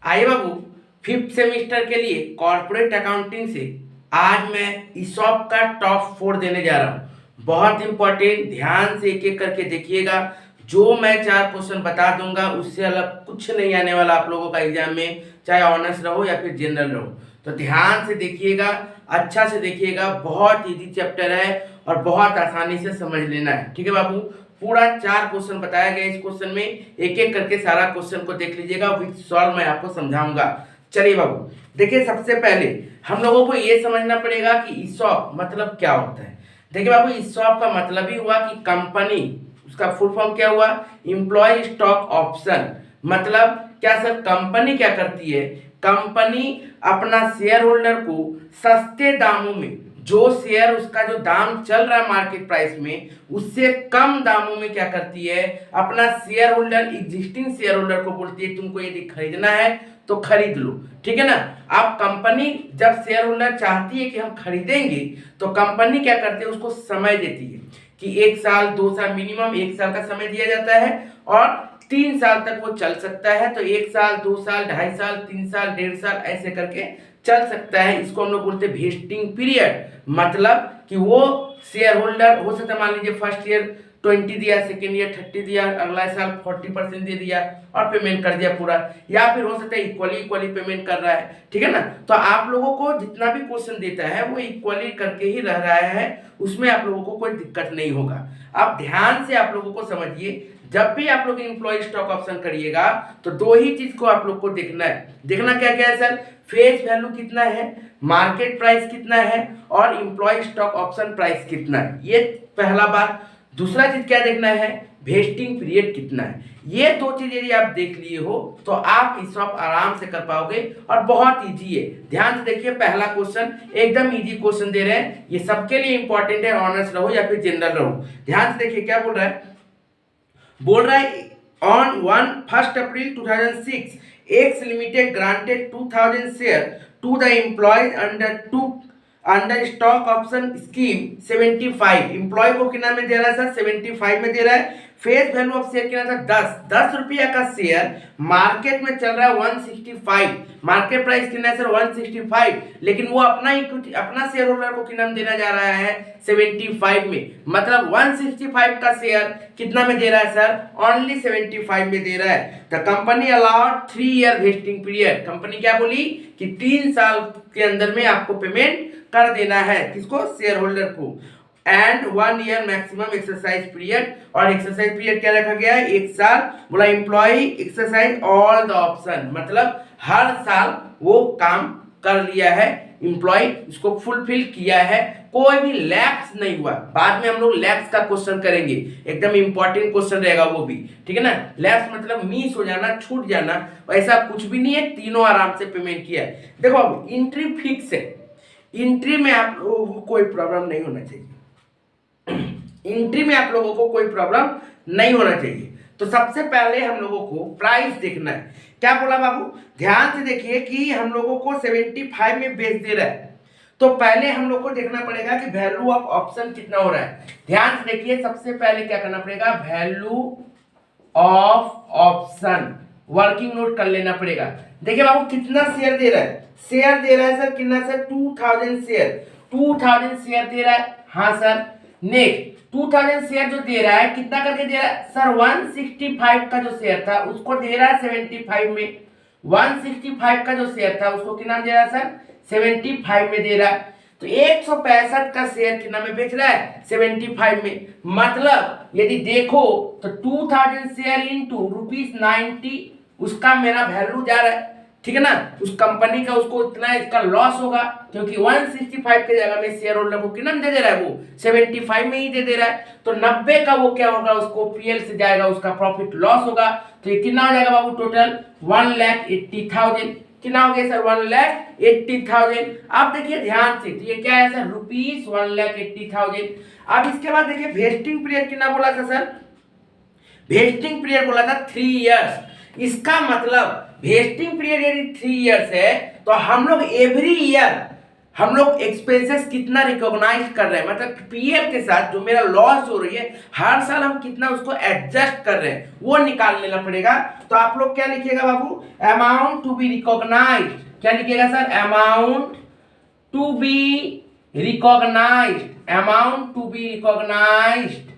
आइए बाबू, fifth semester के लिए कॉर्पोरेट अकाउंटिंग से आज मैं ईसॉप का टॉप 4 देने जा रहा हूँ। बहुत इंपॉर्टेंट, ध्यान से एक एक करके देखिएगा। जो मैं 4 क्वेश्चन बता दूंगा उससे अलग कुछ नहीं आने वाला आप लोगों का एग्जाम में, चाहे ऑनर्स रहो या फिर जनरल रहो। तो ध्यान से देखिएगा, अच्छा से देखिएगा। बहुत इजी चैप्टर है और बहुत आसानी से समझ लेना है, ठीक है बाबू। पूरा 4 क्वेश्चन बताया गया। इस क्वेश्चन में एक एक करके सारा क्वेश्चन को देख लीजिएगा, विद सॉल्व मैं आपको समझाऊंगा। चलिए बाबू, देखिए सबसे पहले हम लोगों को ये समझना पड़ेगा कि ईसॉप मतलब क्या होता है। देखिए बाबू, ईसॉप का मतलब ही हुआ कि कंपनी, उसका फुल फॉर्म क्या हुआ, एम्प्लॉय स्टॉक ऑप्शन। मतलब क्या सर, कंपनी क्या करती है, कंपनी अपना शेयर होल्डर को सस्ते दामों में, जो शेयर उसका जो दाम चल रहा है मार्केट प्राइस में, उससे कम दामों में क्या करती है, अपना share holder, existing share holder को बोलती है तुमको यदि खरीदना है तो खरीद लो, ठीक है ना। अब कंपनी जब शेयर होल्डर चाहती है कि हम खरीदेंगे तो कंपनी क्या करती है, उसको समय देती है कि 1 साल 2 साल, मिनिमम 1 साल का समय दिया जाता है और 3 साल तक वो चल सकता है। तो 1 साल 2 साल 2.5 साल 3 साल 1.5 साल ऐसे करके चल सकता है। इसको हम लोग बोलते हैं वेस्टिंग पीरियड। मतलब कि वो शेयर होल्डर हो सकता है, मान लीजिए फर्स्ट ईयर 20 दिया, सेकेंड ईयर 30 दिया, अगला साल 40% दे दिया और पेमेंट कर दिया पूरा, या फिर हो सकता है इक्वली पेमेंट कर रहा है, ठीक है ना। तो आप लोगों को जितना भी क्वेश्चन देता है वो इक्वली करके ही रह रहा है, उसमें आप लोगों को कोई दिक्कत नहीं होगा। आप ध्यान से आप लोगों को समझिए, जब भी आप लोग एम्प्लॉय स्टॉक ऑप्शन करिएगा तो 2 ही चीज को आप लोग को देखना है। देखना क्या क्या है सर, फेस वैल्यू कितना है, मार्केट प्राइस कितना है और एम्प्लॉय स्टॉक ऑप्शन प्राइस कितना है, ये पहला बात। दूसरा चीज क्या देखना है, वेस्टिंग पीरियड कितना है। ये 2 चीज यदि आप देख लिए हो तो आप ईसॉप आराम से कर पाओगे और बहुत इजी है। ध्यान से देखिए, पहला क्वेश्चन एकदम इजी क्वेश्चन दे रहे हैं, ये सबके लिए इंपॉर्टेंट है, ऑनर्स रहो या फिर जनरल रहो। ध्यान से देखिए क्या बोल रहा है, on 1 April 2006 X limited granted 2000 share to the employees under stock option scheme 75। Employee को कितना में दे रहा है सर, 75 में दे रहा है। फेस वैल्यू ऑफ शेयर कितना था, 10 रुपया का शेयर मार्केट में चल रहा है 165, मार्केट प्राइस कितना है सर 165, लेकिन वो अपना इक्विटी, अपना शेयर होल्डर को कितना देना जा रहा है 75 में। मतलब 165 का शेयर कितना में दे रहा है सर, ओनली 75 में दे रहा है। The company allowed 3 year vesting period. Company क्या बोली कि 3 साल के अंदर में आपको पेमेंट कर देना है, किसको, शेयर होल्डर को। And 1 year maximum exercise period, और एक्सरसाइज पीरियड क्या रखा गया है, 1 साल। बोला employee exercise all the option, मतलब हर साल वो काम कर लिया है, एम्प्लॉय इसको फुलफिल किया है, कोई भी लैप्स नहीं हुआ। बाद में हम लोग लैप्स का क्वेश्चन करेंगे, एकदम इंपॉर्टेंट क्वेश्चन रहेगा वो भी, ठीक है ना। लैप्स मतलब मिस हो जाना, छूट जाना, ऐसा कुछ भी नहीं है, तीनों आराम से पेमेंट किया है। देखो अब एंट्री फिक्स है, एंट्री में आप लोगों को कोई प्रॉब्लम नहीं होना चाहिए, एंट्री में आप लोगों को कोई प्रॉब्लम नहीं होना चाहिए। तो सबसे पहले हम लोगों को प्राइस देखना है। क्या बोला बाबू, ध्यान से देखिए कि हम लोगों को 75 में बेच दे रहा है, तो पहले हम लोग को देखना पड़ेगा कि वैल्यू ऑफ ऑप्शन कितना हो रहा है। ध्यान से देखिए, सबसे पहले क्या करना पड़ेगा, value of option working note कर लेना पड़ेगा। देखिए बाबू कितना शेयर दे रहा है, शेयर दे रहा है सर कितना सर, 2000 शेयर, 2000 शेयर दे रहा है, हाँ सर। नेक्स्ट 2000 शेयर जो दे रहा है कितना करके दे रहा है सर, 165 का जो शेयर था उसको दे रहा है 75 में, 165 का जो शेयर था उसको कितना दे रहा है सर, 75 में दे रहा है। तो 165 का शेयर कितना में बेच रहा है, 75 में। मतलब यदि देखो तो 2000 शेयर इंटू ₹90, उसका मेरा वैल्यू जा रहा है, ठीक है ना। उस कंपनी का उसको इतना इसका लॉस होगा, क्योंकि 165 के जगह में शेयर होल्डर को कितना दे रहा है, वो 75 में ही दे रहा है। तो 90 का वो क्या होगा, उसको पीएल से जाएगा, उसका प्रॉफिट लॉस होगा। तो ये कितना हो जाएगा बाबू, टोटल 1,80,000। कितना हो गया सर, 1,80,000। अब देखिए ध्यान से, तो ये क्या है सर, ₹1,80,000। अब इसके बाद देखिए वेस्टिंग पीरियड कितना बोला था सर, वेस्टिंग पीरियड बोला था 3 इयर्स। इसका मतलब वेस्टिंग पीरियड यदि 3 इयर्स है तो हम लोग एवरी ईयर हम लोग एक्सपेंसेस कितना रिकॉग्नाइज कर रहे हैं, मतलब पीएफ के साथ जो मेरा लॉस हो रही है हर साल हम कितना उसको एडजस्ट कर रहे हैं वो निकाल लेना पड़ेगा। तो आप लोग क्या लिखिएगा बाबू, अमाउंट टू बी रिकॉग्नाइज, क्या लिखिएगा sir, amount to be recognised, amount to be recognised.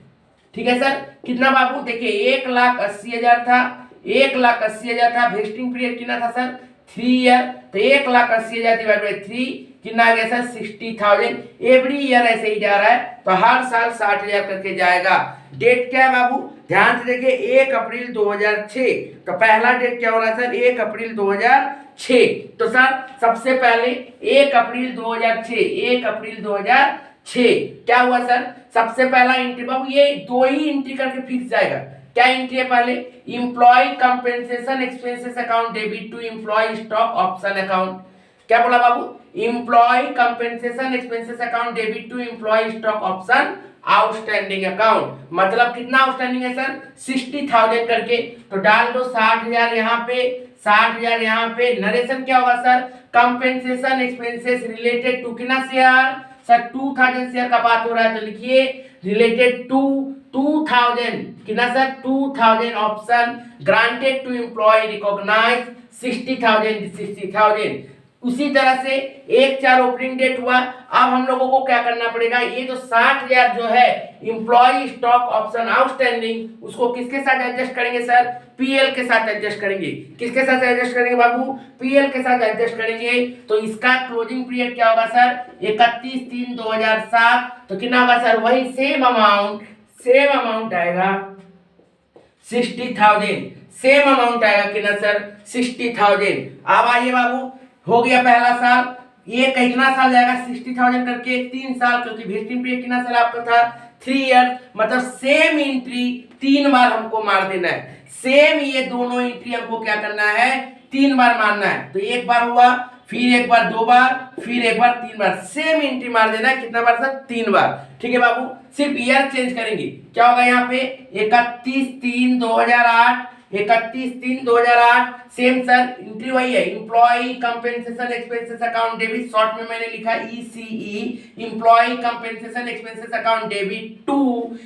ठीक है सर, कितना बाबू, देखिए 1,80,000 था, 1,80,000 था, वेस्टिंग पीरियड कितना था सर 3 ईयर, तो 1,80,000 डिवाइड बाई 3 कितना आ गया सर 60,000। एवरी ईयर ऐसे ही जा रहा है, तो हर साल 60,000 करके जाएगा। डेट क्या है बाबू, ध्यान से देखिए 1 अप्रैल 2006, तो पहला डेट क्या हो रहा है सर 1 अप्रैल 2006। तो सर सबसे पहले 1 अप्रैल 2006, 1 अप्रैल 2006 क्या हुआ सर, सबसे पहला एंट्री बाबू, ये दो ही एंट्री करके फिक्स जाएगा। क्या एंट्री है पहले, employee compensation expenses account debit to employee stock option account. क्या बोला बाबू, employee compensation expenses account debit to employee stock option outstanding account, मतलब कितना आउटस्टैंडिंग है सर 60,000 करके, तो डाल दो 60,000 यहाँ पे, 60,000 यहाँ पे। नरेशन क्या होगा sir, compensation expenses related to कितना शेयर सर 2,000 शेयर का बात हो रहा है, तो लिखिए रिलेटेड टू 2,000 कितना sir 2,000 option granted to employee recognise 60,000। उसी तरह से 1/4 ओपनिंग डेट हुआ। अब हम लोगों को क्या करना पड़ेगा, ये जो 60,000 जो है एम्प्लॉय स्टॉक ऑप्शन आउटस्टैंडिंग, उसको किसके साथ एडजस्ट करेंगे सर, पीएल के साथ एडजस्ट करेंगे। किसके साथ एडजस्ट करेंगे बाबू, पीएल के साथ एडजस्ट करेंगे। तो इसका क्लोजिंग पीरियड क्या होगा सर 31/3/2007, तो कितना होगा सर वही सेम अमाउंट आएगा 60,000, सेम अमाउंट आएगा कितना सर 60,000। अब आइए बाबू, हो गया पहला साल, ये कितना साल जाएगा 60,000 करके 3 साल, क्योंकि वेस्टिंग पीरियड कितना साल आपका था 3 ईयर, मतलब सेम एंट्री 3 बार हमको मार देना है। सेम ये दोनों एंट्री हमको क्या करना है 3 बार मारना है। तो एक बार हुआ, फिर एक बार 2 बार, फिर एक बार 3 बार, सेम एंट्री मार देना है। कितना बार सर 3 बार। ठीक है बाबू, सिर्फ ईयर चेंज करेंगे। क्या होगा यहाँ पे 31/3/2008, 31/3/2008। सेम सर एंट्री वही है, employee compensation expenses account debit, short में मैंने लिखा ECE, employee compensation expenses account debit to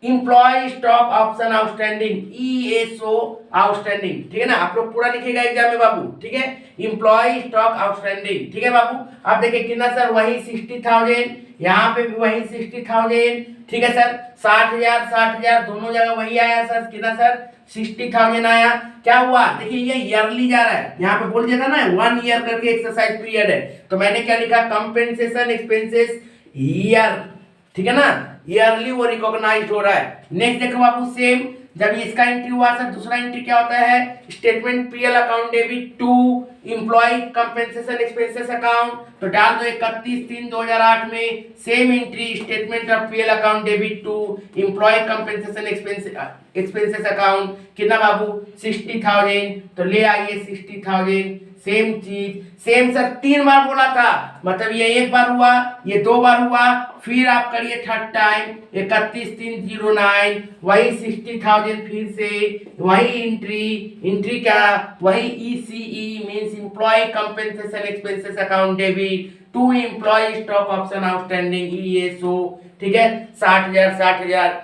employee stock option outstanding ESO outstanding. ठीक है ना, आप लोग पूरा लिखेगा एग्जाम में बाबू। ठीक है, एम्प्लॉय स्टॉक आउटस्टैंडिंग। ठीक है बाबू, अब देखिए कितना सर वही 60,000, यहाँ पे भी वही 60,000। ठीक है सर, 60,000 दोनों जगह वही आया सर, कितना सर 60,000 आया। क्या हुआ देखिए, ये ईयरली जा रहा है, यहाँ पे बोल दिया था ना 1 ईयर करके एक्सरसाइज पीरियड है, तो मैंने क्या लिखा कंपेंसेशन एक्सपेंसेस ईयर। ठीक है ना, ईयरली वो रिकॉग्नाइज्ड हो रहा है। नेक्स्ट देखो बाबू, सेम जब इसका एंट्री हुआ सर, दूसरा एंट्री क्या होता है, statement PL account debit to employee compensation expenses account, तो डाल दो 31/3/2008 में same entry statement of PL account debit to employee compensation expenses account, कितना बाबू 60,000, तो ले आइए 60,000। सेम चीज, सेम सर 3 बार बोला था, मतलब ये 1 बार हुआ, ये 2 बार हुआ, फिर आप करिए थर्ड टाइम 31/3/09, वही 60,000, फिर से वही एंट्री क्या वही ECE means employee compensation expenses account debit to employee stock option outstanding ESO। ठीक है, 60,000।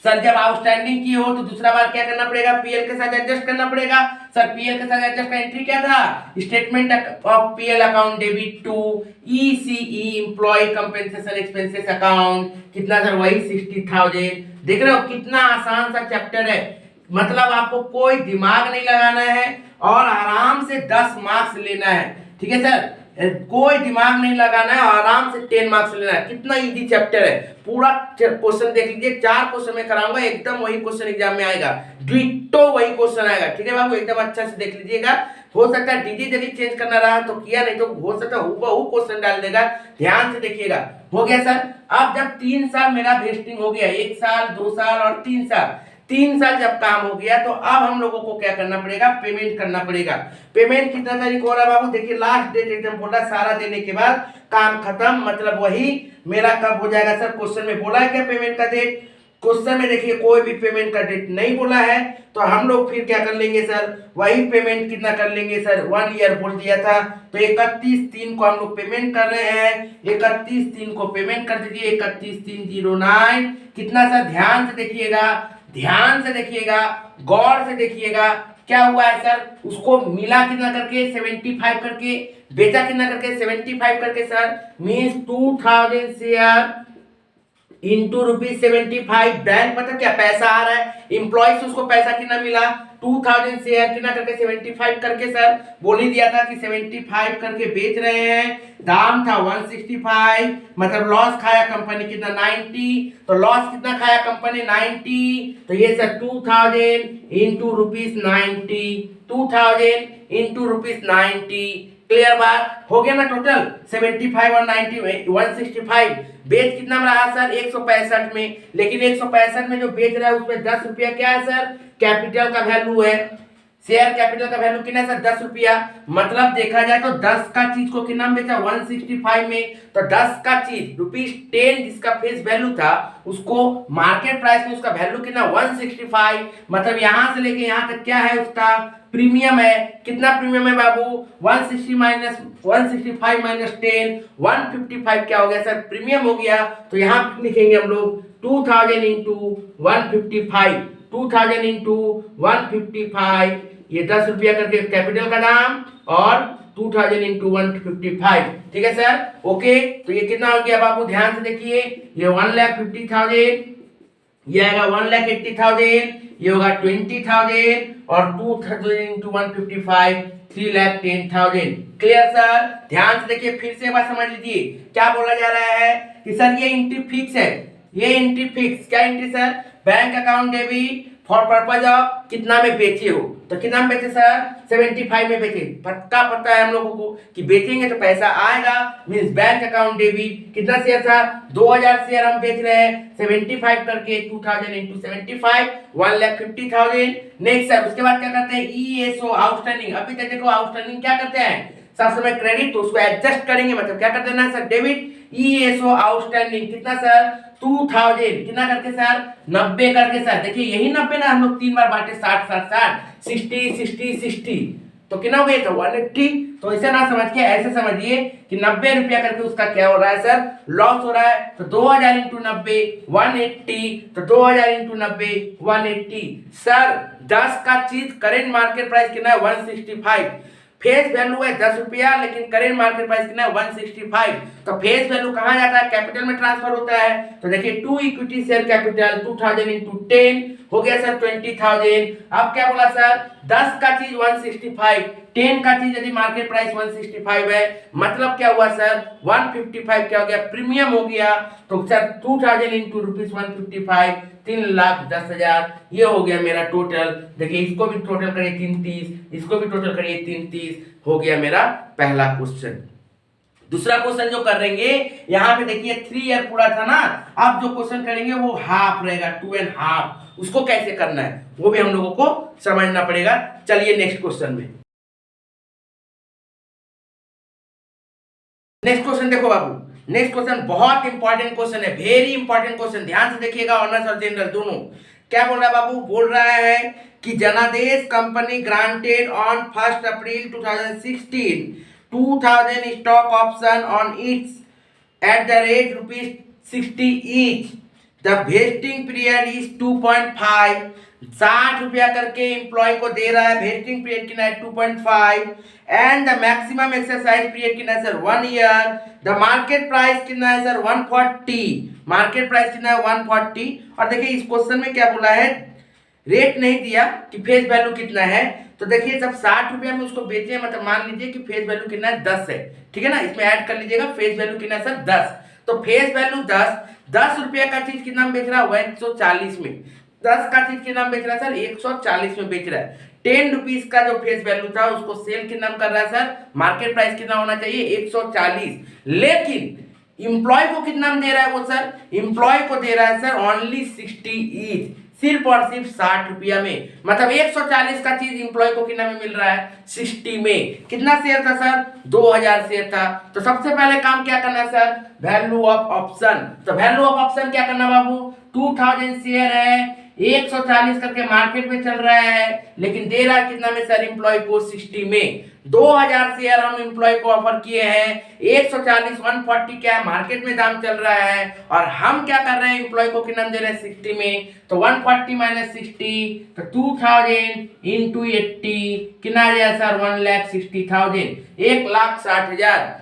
सर जब आउटस्टैंडिंग की हो तो दूसरा बार क्या करना पड़ेगा, पीएल के साथ एडजस्ट करना पड़ेगा। सर पीएल के साथ एडजस्ट का एंट्री क्या था, statement of PL account debit to ECE employee compensation expenses account, कितना सर वही 60,000। देख रहे हो कितना आसान सा चैप्टर है, मतलब आपको कोई दिमाग नहीं लगाना है और आराम से 10 मार्क्स लेना है। ठीक है सर, कोई दिमाग नहीं लगाना है, आराम से 10 मार्क्स लेना है। कितना इजी चैप्टर है, पूरा क्वेश्चन देख लीजिए, 4 क्वेश्चन में कराऊंगा, एकदम वही क्वेश्चन एग्जाम में आएगा, डिट्टो वही क्वेश्चन आएगा। ठीक है बाबू, एकदम अच्छा से देख लीजिएगा। हो सकता है डीजी यदि चेंज करना रहा तो किया, नहीं तो हो सकता है हूबहू क्वेश्चन डाल देगा। ध्यान से देखिएगा। हो गया सर, अब जब 3 साल मेरा वेस्टिंग हो गया, 1 साल 2 साल और 3 साल, 3 साल जब काम हो गया, तो अब हम लोगों को क्या करना पड़ेगा, पेमेंट करना पड़ेगा। पेमेंट कितना तारीख हो रहा है बाबू, देखिए लास्ट डेट एकदम बोला, सारा देने के बाद काम खत्म, मतलब वही मेरा कब हो जाएगा सर, क्वेश्चन में बोला है क्या पेमेंट का डेट, क्वेश्चन में देखिए कोई भी पेमेंट का डेट नहीं बोला है, तो हम लोग फिर क्या कर लेंगे सर, वही पेमेंट कितना कर लेंगे सर, 1 ईयर बोल दिया था, तो 31/3 को हम लोग पेमेंट कर रहे हैं, 31/3 को पेमेंट कर दीजिए, 31/3/09 कितना सर, ध्यान से देखिएगा, ध्यान से देखिएगा, गौर से देखिएगा, क्या हुआ है सर, उसको मिला कितना करके 75 करके, बेचा कितना करके 75 करके sir, means 2000 share into ₹75। Bank मतलब क्या पैसा आ रहा है, एम्प्लॉय से उसको पैसा कितना मिला 2000 शेयर कितना करके 75 करके सर, बोल ही दिया था कि 75 करके बेच रहे हैं, दाम था 165, मतलब लॉस खाया कंपनी कितना 90, तो लॉस कितना खाया कंपनी 90, तो ये सर 2000 इंटू ₹90, 2000 इंटू ₹90, क्लियर बात हो गया ना, टोटल 75 और 90 165, बेच कितना रहा सर 165 में, लेकिन 165 में जो बेच रहा है उसमें 10 रुपया क्या है सर, कैपिटल का वैल्यू है, शेयर कैपिटल का वैल्यू कितना है सर 10 रुपया, मतलब देखा जाए तो 10 का चीज को कितना बेचा 165 में, तो 10 का चीज ₹10 जिसका फेस वैल्यू था उसको मार्केट प्राइस में उसका वैल्यू कितना 165, मतलब यहां से लेके यहां तक क्या है उसका प्रीमियम है, कितना प्रीमियम है बाबू 160 माइनस 165 माइनस 10 155 क्या हो गया सर, प्रीमियम हो गया, तो यहाँ लिखेंगे हम लोग 2000 इंटू 155, 2000 इंटू 155, ये 10 रुपया करके कैपिटल का दाम और 2000 इंटू 155, ठीक है सर, ओके, तो ये कितना हो गया बाबू, ध्यान से देखिए, ये 1,50,000, ये आएगा 1,80,000, ये होगा 20,000 और 2000 इंटू 155 3,10,000, क्लियर सर, ध्यान से देखिए, फिर से एक बार समझ लीजिए क्या बोला जा रहा है कि सर ये एंट्री फिक्स है, ये एंट्री फिक्स, क्या entry sir, bank account debit for purpose of कितना में बेचे हो, तो कितना में बेचे सर 75 में बेचे, पक्का पता है हम लोगों को कि बेचेंगे तो पैसा आएगा, मींस बैंक अकाउंट डेबिट, कितना शेयर था 2000 शेयर हम बेच रहे हैं 75 करके, 2000 इंटू 75 1,50,000, नेक्स्ट सर उसके बाद क्या करते हैं ESO आउटस्टैंडिंग, अभी तक देखो आउटस्टैंडिंग क्या करते हैं सब समय क्रेडिट, तो उसको एडजस्ट करेंगे, मतलब क्या कर देना सर डेबिट, ESO आउटस्टैंडिंग कितना सर 2000 कितना करके सर 90 करके सर, देखिए यही 90 ना, हम लोग 3 बार बांटे 60 60 60 60 60 60, तो कितना हो गया था 180, तो ऐसे ना समझ के ऐसे समझिए कि 90 रुपया करके उसका क्या हो रहा है सर, लॉस हो रहा है, तो 2000 इंटू 90 180, तो 2000 इंटू 90 180, सर 10 का चीज करेंट मार्केट प्राइस कितना है 165, फेस वैल्यू है 10 रुपया, लेकिन करेंट मार्केट प्राइस कितना है 165, तो फेस वैल्यू कहाँ जाता है कैपिटल में ट्रांसफर होता है, तो देखिए 2 इक्विटी शेयर कैपिटल 2000 इंटू 10 हो गया सर 20,000, अब क्या बोला सर 10 का चीज 165, 10 का चीज यदि मार्केट प्राइस 165 है, मतलब क्या हुआ सर 155 क्या हो गया प्रीमियम हो गया, तो सर 2000 इंटू ₹155 3,10,000, ये हो गया मेरा टोटल, देखिए इसको भी टोटल करिए 330, इसको भी टोटल करिए 330, हो गया मेरा पहला क्वेश्चन। दूसरा क्वेश्चन जो करेंगे यहाँ पे देखिए 3 ईयर पूरा था ना, अब जो क्वेश्चन करेंगे वो हाफ रहेगा 2.5, उसको कैसे करना है वो भी हम लोगों को समझना पड़ेगा। चलिए नेक्स्ट क्वेश्चन में, नेक्स्ट क्वेश्चन देखो बाबू, नेक्स्ट क्वेश्चन बहुत इंपॉर्टेंट क्वेश्चन है, वेरी इंपॉर्टेंट क्वेश्चन, ध्यान से देखिएगा, ऑनर्स और जनरल दोनों। क्या बोल रहा है बाबू, बोल रहा है कि जनादेश company granted on 1 April 2016 2000 stock option on it's at the rate ₹60 each, the vesting period is 2.5, 60 रुपया करके एम्प्लॉय को दे रहा है, वेस्टिंग पीरियड कितना है 2.5, and the maximum exercise period कितना है sir 1 year, the market price कितना है सर 140, मार्केट प्राइस कितना है 140, और देखिए इस क्वेश्चन में क्या बोला है, रेट नहीं दिया कि फेस वैल्यू कितना है, तो देखिए जब 60 रुपया में उसको बेचे, मतलब मान लीजिए कि फेस वैल्यू कितना है 10 है, ठीक है ना, इसमें ऐड कर लीजिएगा फेस वैल्यू कितना है सर 10, तो फेस वैल्यू 10 रुपया का चीज कितना में बेच रहा है 140 में, 10 का चीज कितना में बेच रहा है सर 140 में बेच रहा है, 10 रुपीज का जो फेस वैल्यू था उसको सेल कितना कर रहा है सर, मार्केट प्राइस कितना होना चाहिए 140, लेकिन एम्प्लॉय को कितना में दे रहा है वो सर, एम्प्लॉय को दे रहा है सर ओनली 60 ईच, सिर्फ और सिर्फ 60 रुपया में। मतलब 140 का चीज इंप्लॉय को कितना में मिल रहा है, 60 में। कितना शेयर था सर, 2000 शेयर था। तो सबसे पहले काम क्या करना है सर, वैल्यू ऑफ ऑप्शन। तो वैल्यू ऑफ ऑप्शन क्या करना बाबू, 2000 शेयर है, 140 करके मार्केट में चल रहा है, लेकिन दे रहा है कितना में सर, एम्प्लॉय को 60 में। 2000 शेयर हम एम्प्लॉय को ऑफर किए हैं, 140 140 क्या है मार्केट में दाम चल रहा है, और हम क्या कर रहे हैं, एम्प्लॉय को कितना दे रहे हैं, 60 में। तो 140 माइनस 60, तो 2000 इंटू 80 कितना आ जाएगा सर, 1,60,000, 1,60,000।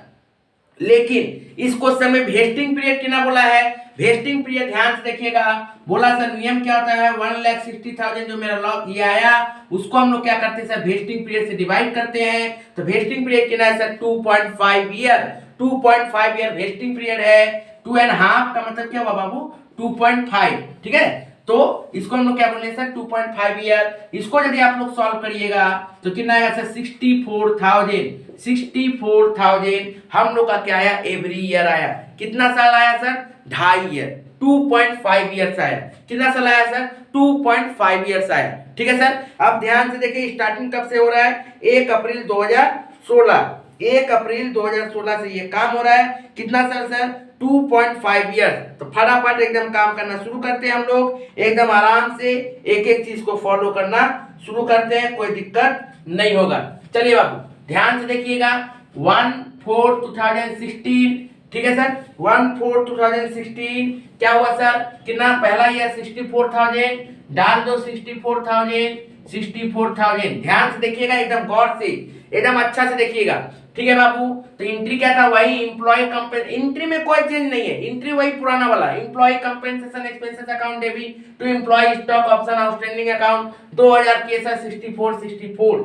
लेकिन इस क्वेश्चन में वेस्टिंग पीरियड कितना बोला है, वेस्टिंग पीरियड ध्यान से देखिएगा। बोला सर नियम क्या होता है, 1,60,000 जो मेरा लॉग ये आया, उसको हम लोग क्या करते हैं सर, वेस्टिंग पीरियड से डिवाइड करते हैं। तो वेस्टिंग पीरियड कितना है sir, 2.5 year. 2.5 year vesting period है। 2.5 का मतलब क्या हुआ बाबू, 2.5, ठीक है। तो इसको हम लोग क्या बोलेंगे सर, 2.5 ईयर। इसको यदि आप लोग सॉल्व करिएगा तो कितना आएगा सर, 64,000। 64,000 हम लोग का क्या आया, एवरी ईयर आया। कितना साल आया सर, 2.5 ईयर। 2.5 ईयर्स आया। कितना साल आया सर, 2.5 ईयर्स आया। ठीक है सर। अब ध्यान से देखिए स्टार्टिंग कब से हो रहा है, 1 अप्रैल 2016। 1 अप्रैल 2016 से ये काम हो रहा है। कितना साल सर, 2.5 ईयर्स। तो फटाफट एकदम काम करना शुरू करते हैं हम लोग, एकदम आराम से एक एक चीज को फॉलो करना शुरू करते हैं, कोई दिक्कत नहीं होगा। चलिए बाबू ध्यान से देखिएगा, 1/4/2016, ठीक है सर। 1/4/2016 क्या हुआ सर, कितना पहला ईयर 64,000, डाल दो 64,000, 64,000। ध्यान से देखिएगा, एकदम गौर से, एकदम अच्छा से देखिएगा, ठीक है बाबू। तो एंट्री क्या था, वही एम्प्लॉय कंपेंसेशन। एंट्री में कोई चेंज नहीं है, एंट्री वही पुराना वाला, employee compensation expenses account debit to employee stock option outstanding account 2000 के सर 64,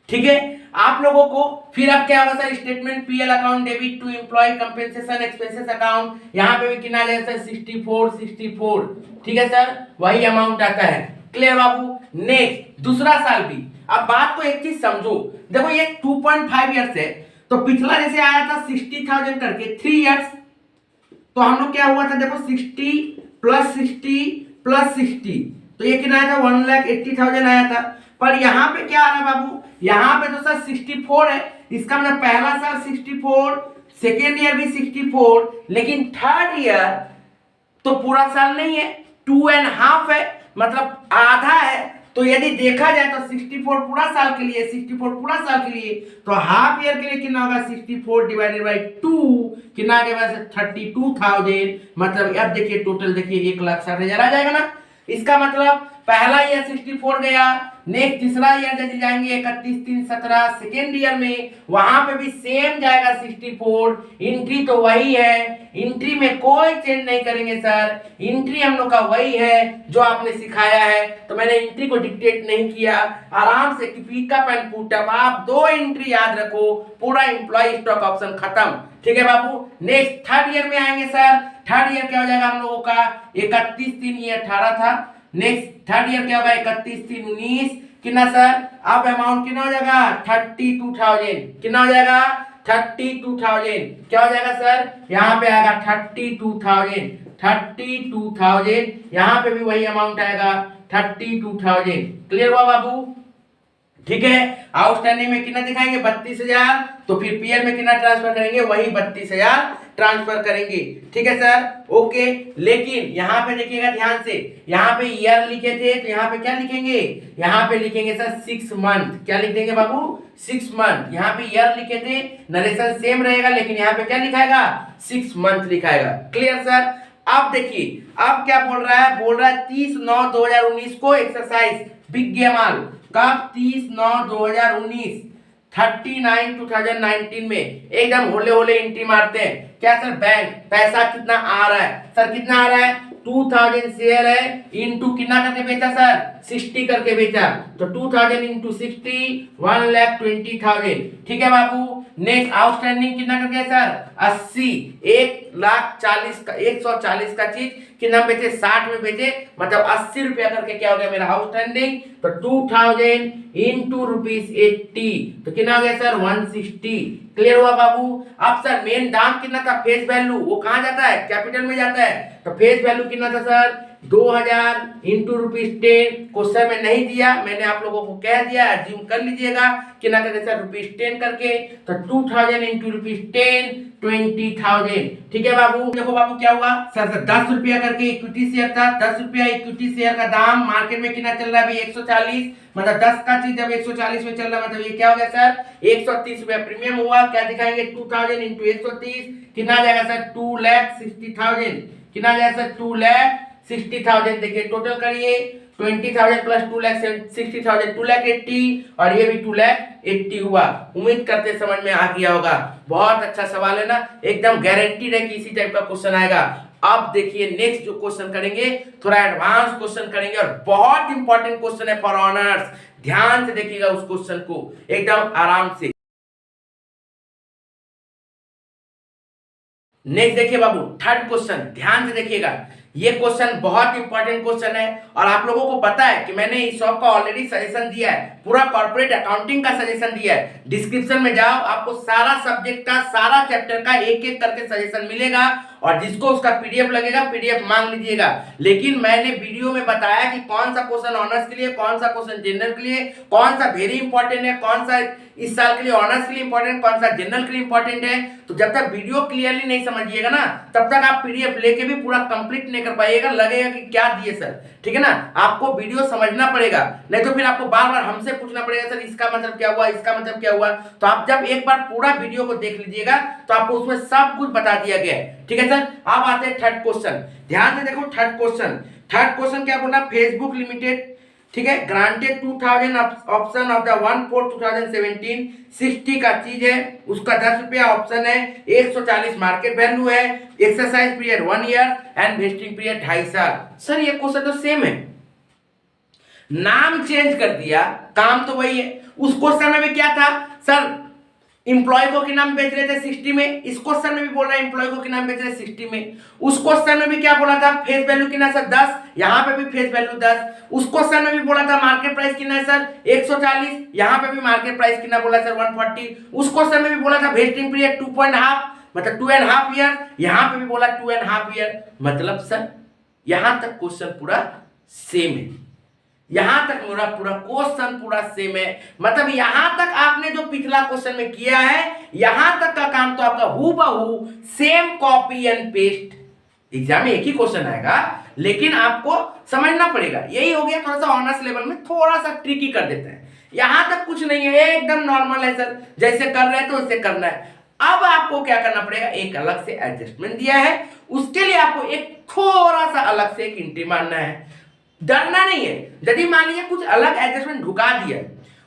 ठीक है। आप लोगों को फिर अब क्या होगा sir, statement PL account debit to employee compensation expenses account, यहां पे भी कितना आएगा सर, 64, ठीक है सर, वही अमाउंट आता है। क्लियर बाबू। नेक्स्ट दूसरा साल भी। अब बात को एक चीज समझो, देखो ये 2.5 इयर्स है, तो पिछला जैसे आया था 60,000 करके 3 इयर्स, तो हम लोग क्या हुआ था, देखो 60 प्लस 60 प्लस 60, तो ये कितना आया था, 1,80,000 आया था। पर यहाँ पे क्या आ रहा है बाबू, यहाँ पे तो सर 64 है, इसका मतलब पहला साल 64, सेकेंड ईयर भी 64, लेकिन थर्ड ईयर तो पूरा साल नहीं है, 2.5 है, मतलब आधा है। तो यदि देखा जाए तो 64 पूरा साल के लिए, 64 पूरा साल के लिए, तो हाफ ईयर के लिए कितना होगा, 64 डिवाइडेड बाई 2 कितना आ गया, 32,000। मतलब अब देखिए टोटल देखिए 1,60,000 आ जाएगा ना। इसका मतलब पहला ईयर 64 गया, नेक्स्ट तीसरा ईयर यदि जाएंगे 31/3/17, सेकेंड ईयर में वहां पे भी सेम जाएगा 64। एंट्री तो वही है, एंट्री में कोई चेंज नहीं करेंगे सर, एंट्री हम लोग का वही है जो आपने सिखाया है। तो मैंने एंट्री को डिक्टेट नहीं किया, आराम से पिकअप एंड पुटअप, आप 2 एंट्री याद रखो, पूरा एम्प्लॉय स्टॉक ऑप्शन खत्म। ठीक है बाबू। नेक्स्ट थर्ड ईयर में आएंगे सर, थर्ड ईयर क्या हो जाएगा हम लोगों का, 31/3/18 था। नेक्स्ट थर्ड ईयर क्या होगा, 31/3/19, कितना सर, अब अमाउंट कितना हो जाएगा, 32,000, कितना हो जाएगा, 32,000। क्या हो जाएगा सर, यहाँ पे आएगा 32,000, यहाँ पे भी वही अमाउंट आएगा 32,000। क्लियर हुआ बाबू। ठीक है। आउटस्टैंडिंग में कितना दिखाएंगे, 32,000, तो फिर पीएल में कितना ट्रांसफर करेंगे, वही 32,000 ट्रांसफर करेंगे। ठीक है सर, ओके। लेकिन यहाँ पे देखिएगा ध्यान से, यहाँ पे ईयर लिखे थे, तो यहाँ पे क्या लिखेंगे, यहाँ पे लिखेंगे सर 6 मंथ। क्या लिख देंगे बाबू, 6 मंथ। यहाँ पे ईयर लिखे थे, नरेशन सेम रहेगा, लेकिन यहाँ पे क्या लिखाएगा, 6 मंथ लिखाएगा। Clear sir. अब देखिए अब क्या बोल रहा है, बोल रहा है 30/9/2019 को एक्सरसाइज बिग गेमाल, कब, 30/9/2019, 39/2019 में एकदम होले होले एंट्री मारते हैं। क्या सर, बैंक पैसा कितना आ रहा है सर, कितना आ रहा है, 2000 शेयर है, इनटू कितना करके बेचा सर, 60 करके बेचा, तो 2000 इंटू 60, 1,20,000। ठीक है बाबू। नेक्स्ट आउटस्टैंडिंग कितना करके सर, 80, 140 का चीज कितना बेचे, 60 में बेचे, मतलब 80 रुपया करके क्या हो गया मेरा आउटस्टैंडिंग। तो 2000 इंटू ₹80, तो कितना हो गया सर, 160। क्लियर हुआ बाबू। अब सर मेन दाम कितना था, फेस वैल्यू, वो कहाँ जाता है, कैपिटल में जाता है, तो फेस वैल्यू कितना था सर, 2000 इंटू ₹10 क्वेश्चन में नहीं दिया, मैंने आप लोगों को कह दिया, एज्यूम कर लीजिएगा कि ना करके सर ₹10 करके, तो 2000 इंटू ₹10 20,000। ठीक है बाबू, देखो बाबू क्या हुआ सर, 10 रुपया करके इक्विटी शेयर था, 10 रुपया इक्विटी शेयर का दाम मार्केट में कितना चल रहा है अभी 140, मतलब 10 का चीज जब 140 में चल रहा है मतलब ये क्या हो गया सर 130 रुपया प्रीमियम हुआ। क्या दिखाएंगे 2000 इंटू 130 कितना आ जाएगा सर 2,60,000, कितना आ जाएगा सर 2,60,000। देखिए टोटल करिए 20,000 प्लस 2,60,000 2,80,000 और ये भी 2,80,000 हुआ। उम्मीद करते समझ में आ गया होगा, बहुत अच्छा सवाल है ना, एकदम गारंटीड है कि इसी टाइप का क्वेश्चन आएगा। अब देखिए नेक्स्ट जो क्वेश्चन करेंगे थोड़ा एडवांस क्वेश्चन करेंगे और बहुत इंपॉर्टेंट क्वेश्चन है फॉर ऑनर्स, ध्यान से देखिएगा उस क्वेश्चन को एकदम आराम से। नेक्स्ट देखिए बाबू थर्ड क्वेश्चन, ध्यान से देखिएगा, ये क्वेश्चन बहुत इंपॉर्टेंट क्वेश्चन है और आप लोगों को पता है कि मैंने इस शॉप का ऑलरेडी सजेशन दिया है, पूरा कॉर्पोरेट अकाउंटिंग का सजेशन दिया है। डिस्क्रिप्शन में जाओ, आपको सारा सब्जेक्ट का सारा चैप्टर का एक एक करके सजेशन मिलेगा और जिसको उसका पीडीएफ लगेगा पीडीएफ मांग लीजिएगा। लेकिन मैंने वीडियो में बताया कि कौन सा क्वेश्चन ऑनर्स के लिए, कौन सा क्वेश्चन जनरल के लिए, कौन सा वेरी इंपॉर्टेंट है, कौन सा इस साल के लिए ऑनर्स के लिए इंपॉर्टेंट, कौन सा जनरल के लिए इंपॉर्टेंट है। तो जब तक वीडियो क्लियरली नहीं समझिएगा ना तब तक आप पीडीएफ लेके भी पूरा कंप्लीट नहीं कर पाइएगा, लगेगा कि क्या दिए सर। ठीक है ना, आपको वीडियो समझना पड़ेगा, नहीं तो फिर आपको बार बार हमसे पूछना पड़ेगा सर इसका मतलब क्या हुआ, इसका मतलब क्या हुआ। तो आप जब एक बार पूरा वीडियो को देख लीजिएगा तो आपको उसमें सब कुछ बता दिया गया है। ठीक है सर, अब आते हैं थर्ड क्वेश्चन, ध्यान से देखो थर्ड क्वेश्चन क्या बोला, फेसबुक लिमिटेड, ठीक है, ग्रांटेड 2000 ऑप्शन ऑफ द 1/4/2017 60 का चीज है, उसका 10 रुपया ऑप्शन है, 140 मार्केट वैल्यू है, exercise period 1 year and vesting period 2.5 साल। सर ये क्वेश्चन तो सेम है, नाम चेंज कर दिया, काम तो वही है। उस क्वेश्चन में भी क्या था सर, इंप्लॉय को के नाम बेच रहे थे 60 में, इस क्वेश्चन में भी बोल रहा है इंप्लॉय को के नाम बेच रहे 60 में। उस क्वेश्चन में भी क्या बोला था, फेस वैल्यू कितना सर 10, यहाँ पे भी फेस वैल्यू 10। उस क्वेश्चन में भी बोला था मार्केट प्राइस कितना है सर 140, यहाँ पे भी मार्केट प्राइस कितना बोला सर 140। उस क्वेश्चन में भी बोला था वेस्टिंग पीरियड 2.5 मतलब 2.5 ईयर, यहाँ पे भी बोला 2.5 ईयर। मतलब सर यहाँ तक क्वेश्चन पूरा सेम है, यहां तक मेरा पूरा क्वेश्चन पूरा सेम है। मतलब यहां तक आपने जो पिछला क्वेश्चन में किया है यहां तक का काम तो आपका हूबहू same copy and paste. Exam में एक ही क्वेश्चन आएगा लेकिन आपको समझना पड़ेगा। यही हो गया थोड़ा सा ऑनर्स लेवल में थोड़ा सा ट्रिकी कर देते हैं, यहां तक कुछ नहीं है, एकदम नॉर्मल है सर, जैसे कर रहे हैं तो वैसे करना है। अब आपको क्या करना पड़ेगा, एक अलग से एडजस्टमेंट दिया है, उसके लिए आपको एक थोड़ा सा अलग से एक एंट्री मारना है। डरना नहीं है, यदि मान लीजिए कुछ अलग एडजस्टमेंट ढुका दिया,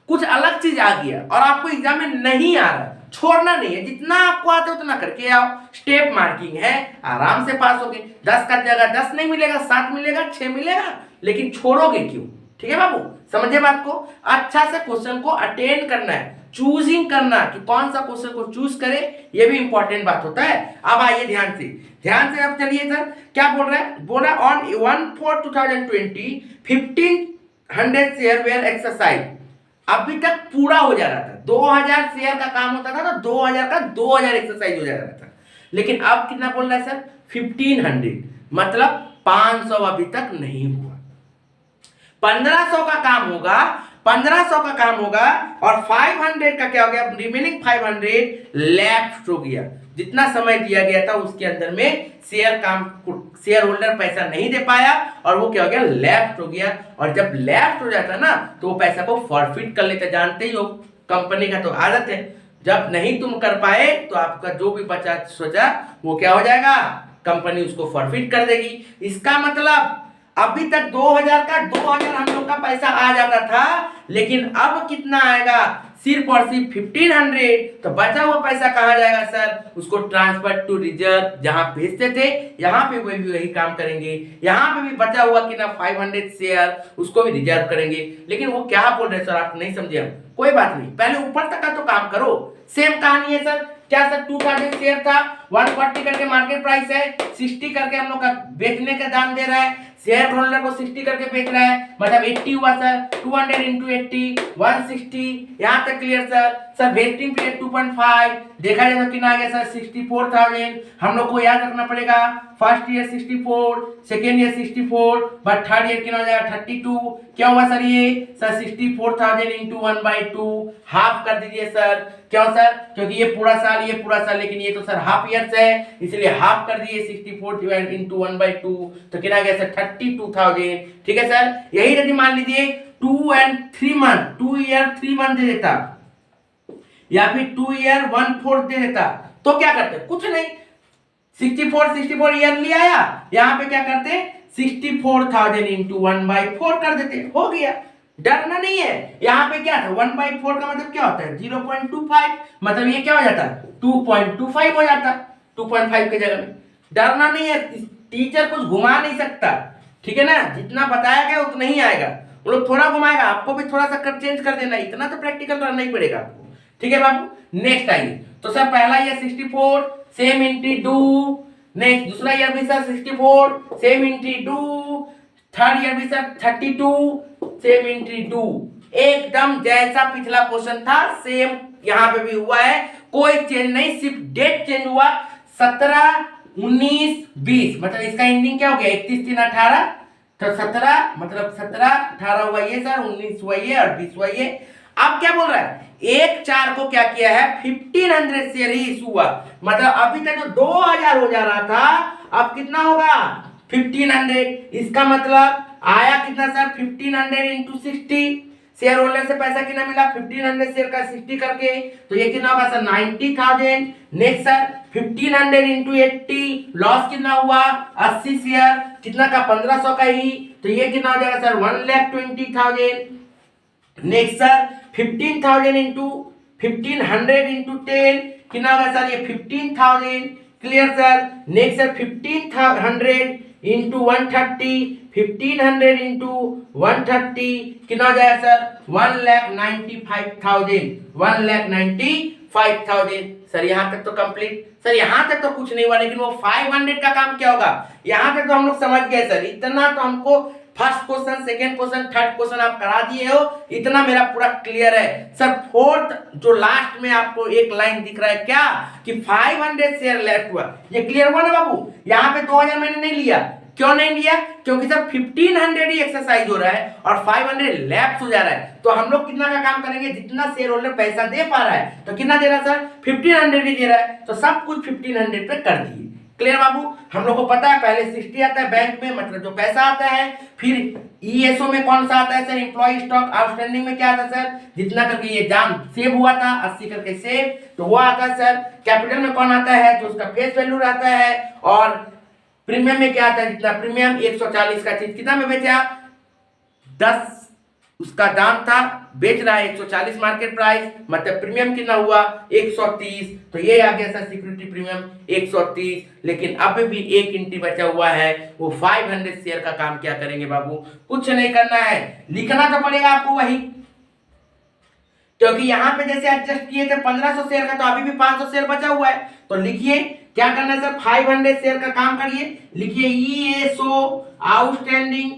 कुछ अलग चीज आ गया और आपको एग्जाम में नहीं आ रहा, छोड़ना नहीं है, जितना आपको आता है उतना करके आओ। स्टेप मार्किंग है, आराम से पास होगे। 10 का जगह 10 नहीं मिलेगा, 7 मिलेगा, 6 मिलेगा, लेकिन छोड़ोगे क्यों। ठीक है बाबू, समझे बात को। अच्छा से क्वेश्चन को अटेंड करना है, चूजिंग करना कि कौन सा क्वेश्चन को चूज करे, ये भी इंपॉर्टेंट बात होता है। अब आइए ध्यान से अब चलिए सर क्या बोल रहा है, बोल रहा है ऑन 1/4/2020 1500 शेयर वेयर एक्सरसाइज। अभी तक पूरा हो जा रहा था, 2000 शेयर का काम होता था तो 2000 का 2000 एक्सरसाइज हो जा रहा था, लेकिन अब कितना बोल रहा है सर 1500, मतलब 500 अभी तक नहीं हुआ। 1500 का काम होगा, 1500 का काम होगा और 500 का क्या हो गया, रिमेनिंग 500 लेफ्ट हो गया। जितना समय दिया गया था उसके अंदर में शेयर होल्डर पैसा नहीं दे पाया और वो क्या हो गया, लेफ्ट हो गया। और जब लेफ्ट हो जाता ना तो वो पैसा को फॉरफिट कर लेते, जानते ही हो कंपनी का तो आदत है, जब नहीं तुम कर पाए तो आपका जो भी बचा सोचा वो क्या हो जाएगा, कंपनी उसको फॉरफिट कर देगी। इसका मतलब अभी तक 2000 का 2000 हम लोग का पैसा आ जाता था, लेकिन अब कितना आएगा, सिर्फ और सिर्फ 1500। तो बचा हुआ पैसा कहाँ जाएगा सर, उसको ट्रांसफर टू रिजर्व, जहां भेजते थे यहाँ पे वही काम करेंगे। यहाँ पे भी बचा हुआ कि ना 500 शेयर उसको भी रिजर्व करेंगे। लेकिन वो क्या बोल रहे सर, आप नहीं समझे, हम कोई बात नहीं, पहले ऊपर तक का तो काम करो। सेम कहानी है सर, क्या सर 2000 शेयर था, 140 करके मार्केट प्राइस है, 60 करके हम लोग का बेचने का दाम दे रहा है, शेयर होल्डर को 60 करके बेच रहा है, मतलब 80 हुआ सर, 200 इंटू 80 160। यहाँ तक क्लियर सर वेस्टिंग पीरियड 2.5 देखा जाए तो कितना आ गया सर 64,000। हम लोग को याद रखना पड़ेगा first year 64, second year 64, but third year कितना हो जाएगा 32। क्या हुआ सर ये सर 64,000 इंटू 1/2 हाफ कर दीजिए सर। क्यों सर? क्योंकि ये पूरा साल लेकिन ये तो सर हाफ ईयर है, इसलिए हाफ कर दिए 64 डिवाइड इंटू 1/2, तो कितना गया सर 32,000। ठीक है सर, यही यदि मान लीजिए 2 and 3 मंथ, 2 ईयर 3 मंथ दे देता या फिर 2 ईयर 1/4 दे देता तो क्या करते? कुछ नहीं, 64 ईयरली आया, यहाँ पे क्या करते 64,000 इंटू 1/4 कर देते, हो गया। डरना नहीं है। यहाँ पे क्या था 1/4 का मतलब क्या होता है 0.25, मतलब ये क्या हो जाता 2.25 हो जाता 2.5 के जगह में। डरना नहीं है, टीचर कुछ घुमा नहीं सकता, ठीक है ना, जितना बताया गया उतना ही आएगा, वो लोग थोड़ा घुमाएगा, आपको भी थोड़ा सा चेंज कर देना, इतना तो प्रैक्टिकल करना ही पड़ेगा आपको। ठीक है बाबू, नेक्स्ट आइए। तो सर पहला ईयर 64 सेम इंटू 2, नेक्स्ट दूसरा ईयर भी sir 64 same into 2, third year भी सर 32 सेम इंटू 2। एकदम जैसा पिछला क्वेश्चन था सेम यहाँ पे भी हुआ है, कोई चेंज नहीं, सिर्फ डेट चेंज हुआ 17, 19, 20, मतलब इसका एंडिंग क्या हो गया 31, 3, 18, तो 17 मतलब 17, 18 हुआ ये सर, 19 हुआ ये और 20 हुआ ये। अब क्या बोल रहा है 1/4 को क्या किया है 1500 शेयर ही इशू हुआ, मतलब अभी तक जो 2000 हो जा रहा था अब कितना होगा 1500। इसका मतलब आया कितना सर 1500 इंटू 60, शेयर होल्डर से पैसा कितना मिला 1500 शेयर का 60 करके, तो ये कितना होगा sir 90,000। Next sir 1500 into 80, loss कितना हुआ 80 शेयर, कितना का 1500 का ही, तो ये कितना हो जाएगा sir 1,20,000। Next sir 15,000 into 1500 into 10 कितना होगा सर ये 15,000, clear sir. Next sir 1500 into 130, 1500 into 130 कितना हो जाएगा सर 1,95,000, 1,95,000। सर यहाँ तक तो कंप्लीट, सर यहाँ तक तो कुछ नहीं हुआ, लेकिन वो 500 का काम क्या होगा यहाँ तक तो हम लोग समझ गए सर, इतना तो हमको first question, second question, third question आप करा दिए हो, इतना मेरा पूरा क्लियर है सर। फोर्थ जो लास्ट में आपको एक लाइन दिख रहा है क्या कि 500 शेयर लेफ्ट हुआ, ये क्लियर हुआ ना बाबू। यहाँ पे 2000 मैंने नहीं लिया, क्यों नहीं लिया, क्योंकि सर 1500 ही एक्सरसाइज हो रहा है और 500 लैप्स हो जा रहा है, तो हम लोग कितना का काम करेंगे जितना शेयर होल्डर पैसा दे पा रहा है, तो कितना दे रहा है सर 1500 ही दे रहा है, तो सब कुछ 1500 पे कर दिए। क्लियर बाबू, हम लोग को पता है पहले 60 आता है बैंक में, मतलब जो पैसा आता है, फिर ईएसओ में कौन सा आता है सर एम्प्लॉय स्टॉक आउटस्टैंडिंग में क्या आता है सर जितना करके ये जाम सेव हुआ था 80 करके सेव, तो वो आता है सर। कैपिटल में कौन आता है जो उसका फेस वैल्यू रहता है, और प्रीमियम में क्या आता है जितना प्रीमियम 140 का चीज कितना में बेचा 10 उसका दाम था, बेच रहा है 140 मार्केट प्राइस, मतलब प्रीमियम कितना हुआ 130, तो ये आ गया सर सिक्योरिटी प्रीमियम 130। लेकिन अब भी एक एंट्री बचा हुआ है, वो 500 शेयर का काम क्या करेंगे बाबू, कुछ नहीं करना है, लिखना तो पड़ेगा आपको वही, क्योंकि यहाँ पे जैसे एडजस्ट किए थे 1500 शेयर का, तो अभी भी 500 शेयर बचा हुआ है, तो लिखिए क्या करना है सर 500 शेयर का काम करिए, लिखिए ESO outstanding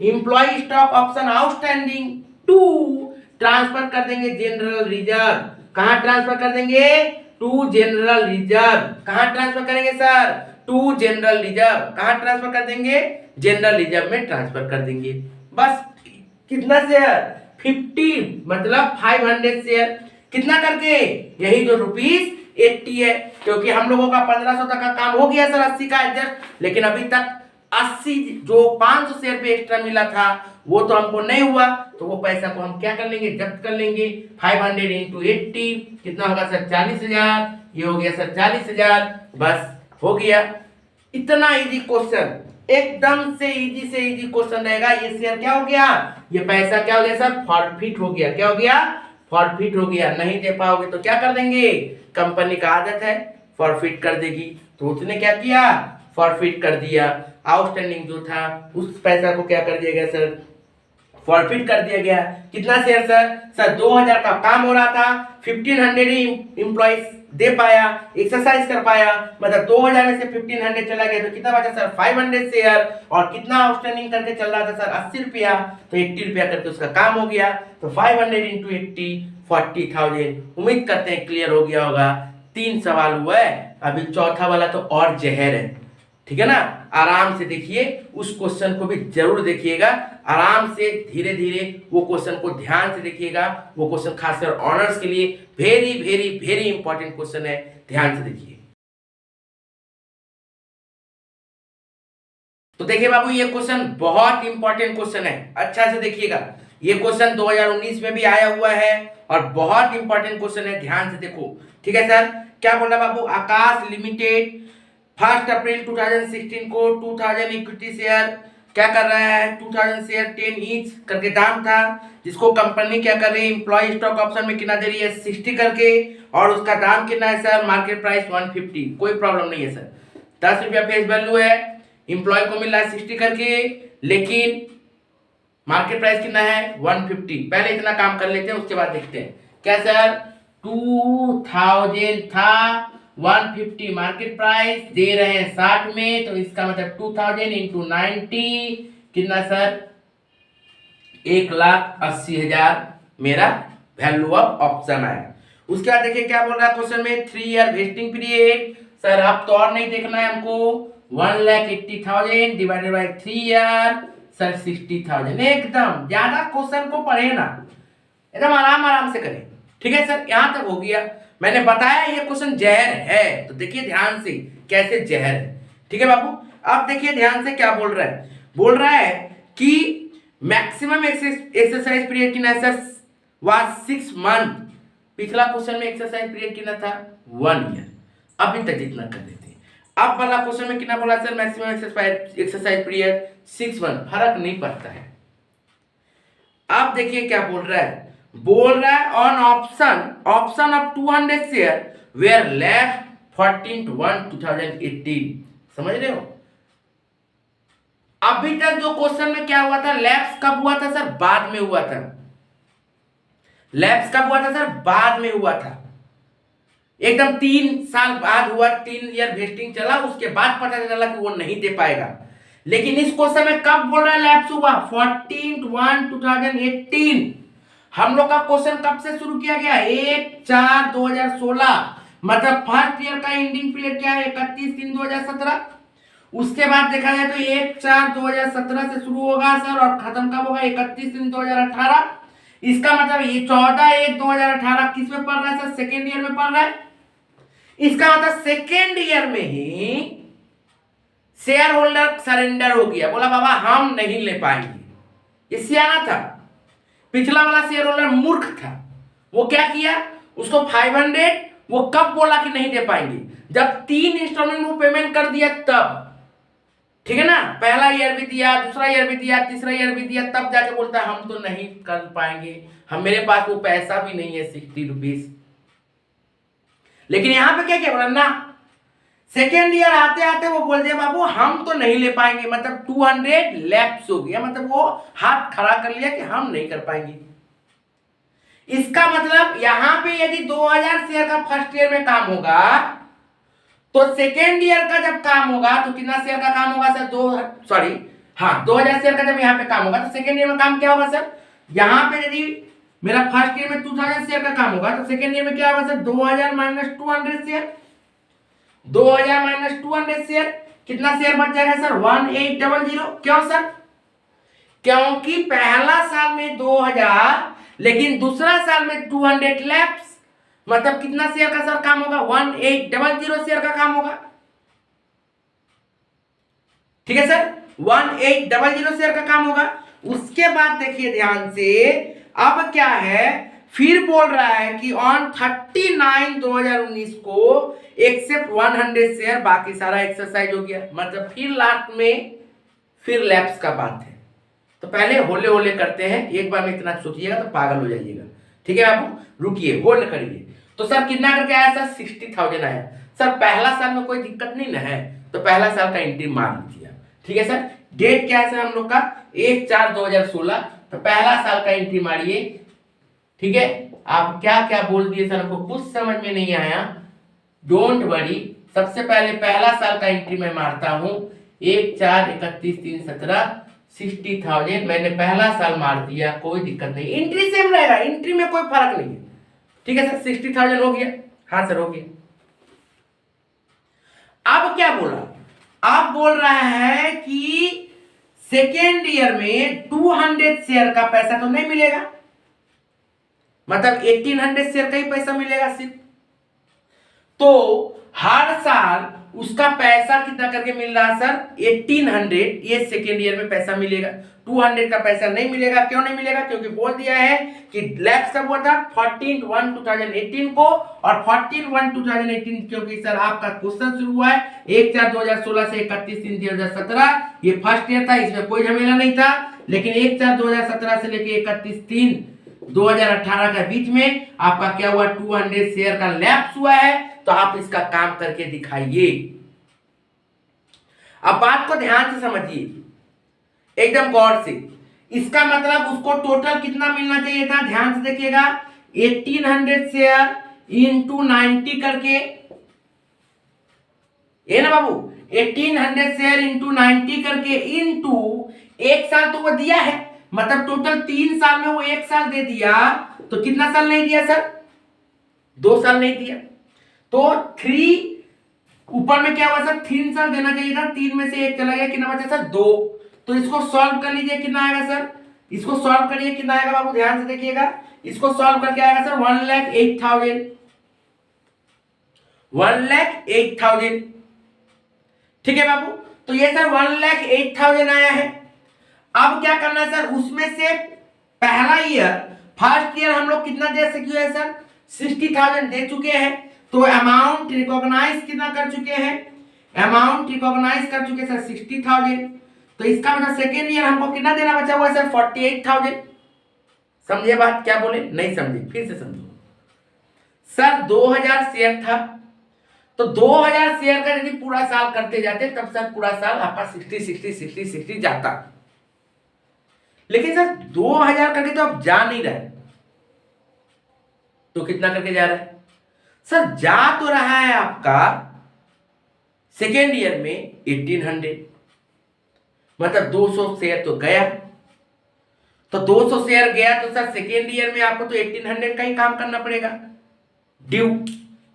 employee stock option outstanding to transfer कर देंगे जनरल रिजर्व। कहां ट्रांसफर कर देंगे टू जनरल रिजर्व। कहां ट्रांसफर करेंगे सर टू जनरल रिजर्व। कहां ट्रांसफर कर देंगे जनरल रिजर्व में ट्रांसफर कर देंगे। बस कितना शेयर 50 मतलब 500 शेयर कितना करके यही जो ₹80 है, क्योंकि हम लोगों का 1500 तक का काम हो गया सर 80 का एडजस्ट, लेकिन अभी तक 80 जो 500 शेयर पे एक्स्ट्रा मिला था वो तो हमको नहीं हुआ, तो वो पैसा को हम क्या कर लेंगे जब्त कर लेंगे। 500 इंटू 80 कितना होगा सर 40,000, ये हो गया सर 40,000, बस हो गया। इतना इजी क्वेश्चन, एकदम से इजी क्वेश्चन रहेगा। ये शेयर क्या हो गया, ये पैसा क्या हो गया सर फॉरफिट हो गया। क्या हो गया फॉरफिट हो गया। नहीं दे पाओगे तो क्या कर देंगे, कंपनी का आदत है फॉरफिट कर देगी, तो उसने क्या किया फॉरफिट कर दिया। आउटस्टैंडिंग जो था उस पैसा को क्या कर दिया गया सर फॉरफिट कर दिया गया। कितना शेयर सर 2000 का काम हो रहा था, 1500 ही एम्प्लॉइज दे पाया, एक्सरसाइज कर पाया, मतलब 2000 में से 1500 चला गया, तो कितना बचा सर 500 शेयर, और कितना आउटस्टैंडिंग करके चल रहा था सर 80 रुपया, तो 80 रुपया करके उसका काम हो गया। तो 500 इंटू 80 40,000। उम्मीद करते हैं क्लियर हो गया होगा। 3 सवाल हुआ है, अभी चौथा वाला तो और जहर है। ठीक है ना। आराम से देखिए, उस क्वेश्चन को भी जरूर देखिएगा, आराम से धीरे धीरे वो क्वेश्चन को ध्यान से देखिएगा। वो क्वेश्चन खासकर ऑनर्स के लिए very very very important question है, ध्यान से देखिए। तो देखिए बाबू, ये क्वेश्चन बहुत इंपॉर्टेंट क्वेश्चन है, अच्छा से देखिएगा। ये क्वेश्चन 2019 में भी आया हुआ है और बहुत इंपॉर्टेंट क्वेश्चन है, ध्यान से देखो। ठीक है सर, क्या बोल रहा बाबू, आकाश लिमिटेड 1 अप्रैल 2016 को 2000 इक्विटी शेयर क्या कर रहा है, 2000 शेयर 10 ईच करके दाम था, जिसको कंपनी क्या कर रही है, एम्प्लॉय स्टॉक ऑप्शन में कितना दे रही है, 60 करके, और उसका दाम कितना है सर, मार्केट प्राइस 150। कोई प्रॉब्लम नहीं है सर, 10 रुपया फेस वैल्यू है, एम्प्लॉय को मिल रहा है 60 करके, लेकिन मार्केट प्राइस कितना है 150। पहले इतना काम कर लेते हैं, उसके बाद देखते हैं। क्या सर, 2000 था, 150 मार्केट प्राइस दे रहे हैं 60 में, तो इसका मतलब 2000 इंटू 90 कितना सर, 1,80,000 मेरा वैल्यू ऑफ ऑप्शन आया। उसके बाद देखिए क्या बोल रहा है क्वेश्चन में, 3 ईयर वेस्टिंग पीरियड। सर अब तो और नहीं देखना है हमको, 1,80,000 डिवाइडेड बाई 3 ईयर, सर 60,000। एकदम ज्यादा क्वेश्चन को पढ़े ना, एकदम आराम आराम से करें। ठीक है सर, यहां तक हो गया। मैंने बताया ये क्वेश्चन जहर है, तो देखिए ध्यान से कैसे जहर है। ठीक है बाबू, अब देखिए ध्यान से क्या बोल रहा है, बोल रहा है कि मैक्सिमम एक्सरसाइज पीरियड कितना है सर, वाज 6 मंथ। पिछला क्वेश्चन में एक्सरसाइज पीरियड कितना था, 1 ईयर। अभी तक जितना कर देते हैं। अब वाला क्वेश्चन में कितना बोला sir, maximum exercise period 6 month, फर्क नहीं पड़ता है। अब देखिए क्या बोल रहा है, बोल रहा है on option of 200 share where left 14/1/2018। समझ रहे हो, अभी तक जो क्वेश्चन में क्या हुआ था, लैप्स कब हुआ था सर, बाद में हुआ था। लैप्स कब हुआ था सर, बाद में हुआ था, एकदम 3 साल बाद हुआ, 3 ईयर वेस्टिंग चला, उसके बाद पता चला कि वो नहीं दे पाएगा। लेकिन इस क्वेश्चन में कब बोल रहा है लैप्स हुआ, 14/1/2018। हम लोग का क्वेश्चन कब से शुरू किया गया, 1/4/2016, मतलब फर्स्ट ईयर का एंडिंग पीरियड क्या है, 31/3/2017। उसके बाद देखा जाए तो 1/4/2017 से शुरू होगा सर, और खत्म कब होगा, 31/3/2018। इसका मतलब ये 14/1/2018 किस में पढ़ रहा है सर, सेकेंड ईयर में पढ़ रहा है। इसका मतलब सेकेंड ईयर में ही शेयर होल्डर सरेंडर हो गया, बोला बाबा हम नहीं ले पाएंगे। ये सियाना था, पिछला वाला शेयर होल्डर मूर्ख था। वो क्या किया, उसको 500 वो कब बोला कि नहीं दे पाएंगे, जब 3 इंस्टॉलमेंट में पेमेंट कर दिया तब। ठीक है ना, पहला ईयर भी दिया, दूसरा ईयर भी दिया, तीसरा ईयर भी दिया, तब जाके बोलता है हम तो नहीं कर पाएंगे, हम मेरे पास वो पैसा भी नहीं है 60 रुपीज। लेकिन यहां पे क्या क्या बोला ना, सेकेंड ईयर आते आते वो बोल दिया बाबू हम तो नहीं ले पाएंगे, मतलब 200 लैप्स हो गया, मतलब वो हाथ खड़ा कर लिया कि हम नहीं कर पाएंगे। इसका मतलब यहां पे यदि 2000 शेयर का फर्स्ट ईयर में काम होगा, तो सेकेंड ईयर का जब काम होगा तो कितना शेयर का काम होगा सर, 2000 शेयर का जब यहाँ पे काम होगा, तो सेकेंड ईयर में काम क्या होगा सर, यहाँ पे यदि मेरा फर्स्ट ईयर में 2000 शेयर का काम होगा, तो सेकेंड ईयर में क्या होगा sir, 2000 minus 200 share, 2000 minus 200 share, कितना शेयर बच जाएगा सर, 1800। क्यों सर, क्योंकि पहला साल में 2000, लेकिन दूसरा साल में 200 लैप्स, मतलब कितना शेयर का सर काम होगा, 1800 शेयर का काम होगा। ठीक है सर, 1800 शेयर का काम होगा। उसके बाद देखिए ध्यान से, अब क्या है, फिर बोल रहा है कि ऑन 39/2019 को एक्सेप्ट 100 शेयर, बाकी सारा एक्सरसाइज हो गया, मतलब फिर लास्ट में फिर लैप्स का बात है। तो पहले होले होले करते हैं, एक बार में इतना सोचिएगा तो पागल हो जाइएगा। ठीक है बाबू, रुकिए, होल्ड करिए। तो सर कितना करके आया सर, 60,000 आया। सर पहला साल में कोई दिक्कत नहीं ना है, तो पहला साल का एंट्री मार लीजिए। ठीक है सर, डेट क्या है सर हम लोग का, 1/4/2016, तो पहला साल का एंट्री मारिए। ठीक है, आप क्या क्या बोल दिए सर, हमको कुछ समझ में नहीं आया, डोंट वरी। सबसे पहले पहला साल का एंट्री मैं मारता हूं, 1/4/31/3/17, 60,000 मैंने पहला साल मार दिया, कोई दिक्कत नहीं, एंट्री सेम रहेगा, एंट्री में कोई फर्क नहीं है। ठीक है सर, 60,000 हो गया, हाँ सर हो गया। अब क्या बोला, अब बोल रहा है कि सेकेंड ईयर में 200 शेयर का पैसा तो नहीं मिलेगा, मतलब 1800 शेयर का ही पैसा मिलेगा सिर्फ। तो हर साल उसका पैसा कितना करके मिल रहा है सर? 1800 ये सेकेंड ईयर में पैसा मिलेगा। 200 का पैसा नहीं मिलेगा। क्यों नहीं मिलेगा? क्योंकि बोल दिया है कि लैप्स कब हुआ था? 14/1/2018 को, और 14/1/2018 क्योंकि सर आपका क्वेश्चन शुरू हुआ है 1/4/2016 से 31/3/2017, ये फर्स्ट ईयर था, इसमें कोई झमेला नहीं था। लेकिन 1/4/2017 से लेके 31/3/2018 के बीच में आपका क्या हुआ? 200 शेयर का लैप्स हुआ है। तो आप इसका काम करके दिखाइए। अब बात को ध्यान से समझिए, एकदम गौर से। इसका मतलब उसको टोटल कितना मिलना चाहिए था? ध्यान से देखिएगा, 1800 शेयर इंटू 90 करके, ये ना बाबू, 1800 शेयर इंटू 90 करके इंटू एक साल तो वो दिया है, मतलब टोटल 3 साल में वो 1 साल दे दिया। तो कितना साल नहीं दिया सर? 2 साल नहीं दिया। तो 3 ऊपर में क्या हुआ सर? 3 साल देना चाहिए था, 3 में से 1 चला गया, कितना बचा सर? 2। तो इसको सॉल्व कर लीजिए, कितना आएगा सर? इसको सॉल्व करिए, कितना आएगा बाबू? ध्यान से देखिएगा, इसको सॉल्व करके आएगा सर 1,08,000। 1,08,000, ठीक है बाबू। तो ये सर 1,08,000 आया है। अब क्या करना है सर? उसमें से पहला ईयर, फर्स्ट ईयर हम लोग कितना दे सके हैं सर? 60,000 दे चुके हैं। तो अमाउंट रिकॉग्नाइज कितना कर चुके हैं? अमाउंट रिकॉग्नाइज कर चुके सर 60,000। तो इसका मतलब सेकेंड ईयर हमको कितना देना बचा हुआ है सर? 48,000। समझे बात? क्या बोले? नहीं समझे? फिर से समझो सर। 2000 शेयर था, तो 2000 शेयर का यदि पूरा साल करते जाते तब सर पूरा साल आपका 60 जाता। लेकिन सर 2000 करके तो आप जा नहीं रहे, तो कितना करके जा रहा है सर? जा तो रहा है आपका सेकेंड ईयर में 1800, मतलब 200 शेयर तो गया। तो 200 शेयर गया तो सर सेकेंड ईयर में आपको तो 1800 का ही काम करना पड़ेगा ड्यू,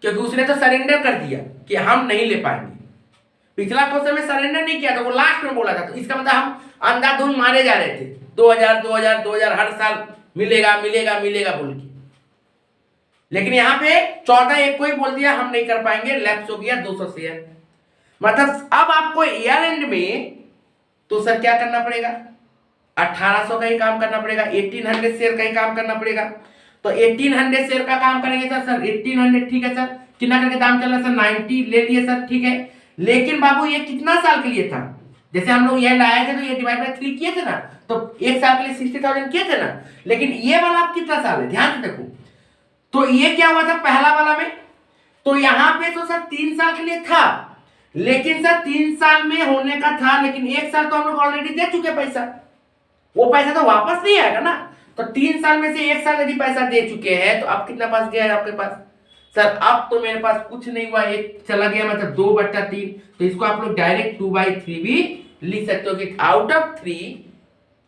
क्योंकि उसने तो सरेंडर कर दिया कि हम नहीं ले पाएंगे। पिछला क्वेश्चन में सरेंडर नहीं किया था, वो लास्ट में बोला था। तो इसका मतलब हम अंधाधुंध मारे जा रहे थे, 2000 2000 2000 हर साल मिलेगा मिलेगा मिलेगा बोल के। लेकिन यहाँ पे 14/1 को ही बोल दिया हम नहीं कर पाएंगे, लैप्स हो गया 200 शेयर। मतलब अब आपको ईयर एंड में तो सर क्या करना पड़ेगा? 1800 का ही काम करना पड़ेगा, 1800 शेयर का ही काम करना पड़ेगा। तो 1800 शेयर का काम करेंगे सर 1800, ठीक है सर। कितना करके दाम चल रहा है सर? 90 ले लिए सर, ठीक है। लेकिन बाबू ये कितना साल के लिए था? जैसे हम लोग ये लाए थे तो ये डिवाइड बाय 3 किए थे ना, तो 1 साल के लिए 60,000 किए थे ना। लेकिन ये वाला आप कितना साल है? ध्यान से देखो। तो ये क्या हुआ था पहला वाला में? तो यहां पे तो सर 3 साल के लिए था, लेकिन सर 3 साल में होने का था, लेकिन 1 साल तो हम लोग ऑलरेडी दे चुके पैसा, वो पैसा तो वापस नहीं आएगा ना। तो 3 साल में से 1 साल यदि पैसा दे चुके हैं तो अब कितना पास गया है आपके पास? सर अब तो मेरे पास कुछ नहीं हुआ, 1 चला गया, मतलब 2/3। तो इसको आप लोग डायरेक्ट 2/3 भी लिख सकते हो कि आउट ऑफ 3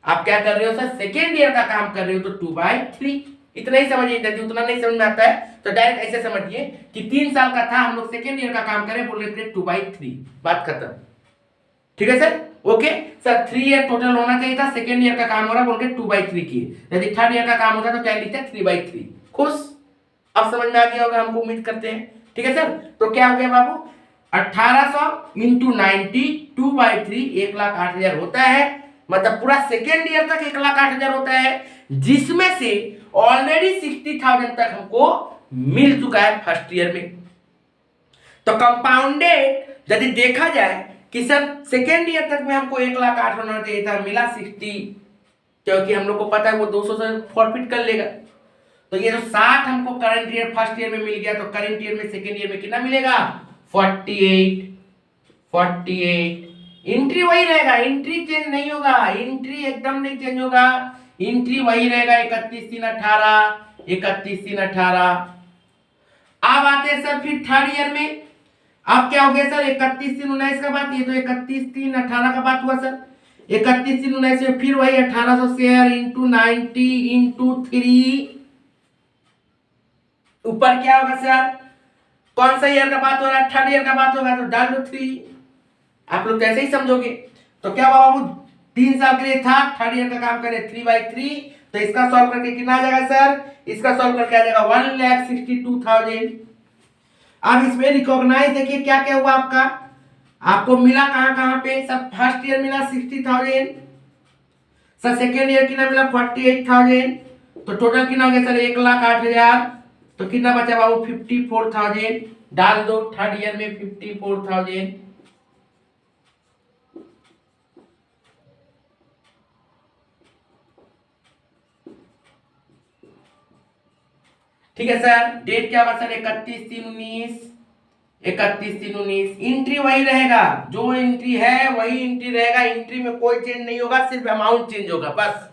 आप क्या कर रहे हो सर? सेकेंड ईयर का काम कर रहे हो, तो 2/3। इतना ही समझिए, यदि उतना नहीं समझ में आता है तो डायरेक्ट ऐसे समझिए कि 3 साल का था, हम लोग सेकेंड ईयर का काम करें, बोल रहे 2/3, बात खत्म। ठीक है sir, okay sir. 3 year total होना चाहिए था, सेकेंड ईयर का काम हो रहा है, बोल के 2/3 किए। यदि थर्ड ईयर का काम होता तो क्या लिखते? 3/3। खुश? अब समझ में आ गया होगा, हमको उम्मीद करते हैं। ठीक है सर, तो क्या हो गया बाबू? 1800 इंटू 90 2/3 1,08,000 होता है, मतलब पूरा सेकेंड ईयर तक 1,08,000 होता है, जिसमें से ऑलरेडी 60,000 तक हमको मिल चुका है फर्स्ट ईयर में। तो कंपाउंडेड यदि देखा जाए कि सर सेकेंड ईयर तक में हमको 1,08,000 होना चाहिए था, मिला 60, क्योंकि हम लोग को पता है वो 200 से फॉरफिट कर लेगा। तो ये जो 60 हमको करंट ईयर फर्स्ट ईयर में मिल गया, तो करंट ईयर में सेकेंड ईयर में कितना मिलेगा? 48। एंट्री वही रहेगा, एंट्री चेंज नहीं होगा, एंट्री एकदम नहीं चेंज होगा, एंट्री वही रहेगा 31/3/18, 31/3/18। अब आते हैं सर फिर थर्ड ईयर में। अब क्या हो गया सर? 31/3/19 का बात, ये तो 31/3/18 का बात हुआ सर। 31/3/19 में फिर वही 1800 शेयर इंटू 90 इंटू 3, ऊपर क्या होगा सर? कौन सा ईयर का बात हो रहा है? थर्ड ईयर का बात होगा, तो डाल दो 3। आप लोग कैसे ही समझोगे। तो क्या हुआ बाबू, 3 साल के लिए था, थर्ड ईयर का काम करे 3/3, तो इसका सॉल्व करके कितना आ जाएगा सर, इसका सॉल्व करके आ जाएगा 1,62,000। अब इसमें रिकॉग्नाइज देखिए क्या क्या हुआ आपका, आपको मिला कहां कहां पे, सब फर्स्ट ईयर मिला 60,000, सर सेकेंड ईयर कितना मिला 48,000, तो टोटल कितना हो गया सर 1,08,000, तो कितना बचा बाबू 54,000, डाल दो थर्ड ईयर में 54,000। ठीक है सर, डेट क्या होगा सर 31/3/19, 31/3/19, एंट्री वही रहेगा, जो एंट्री है वही एंट्री रहेगा, एंट्री में कोई चेंज नहीं होगा, सिर्फ अमाउंट चेंज होगा बस।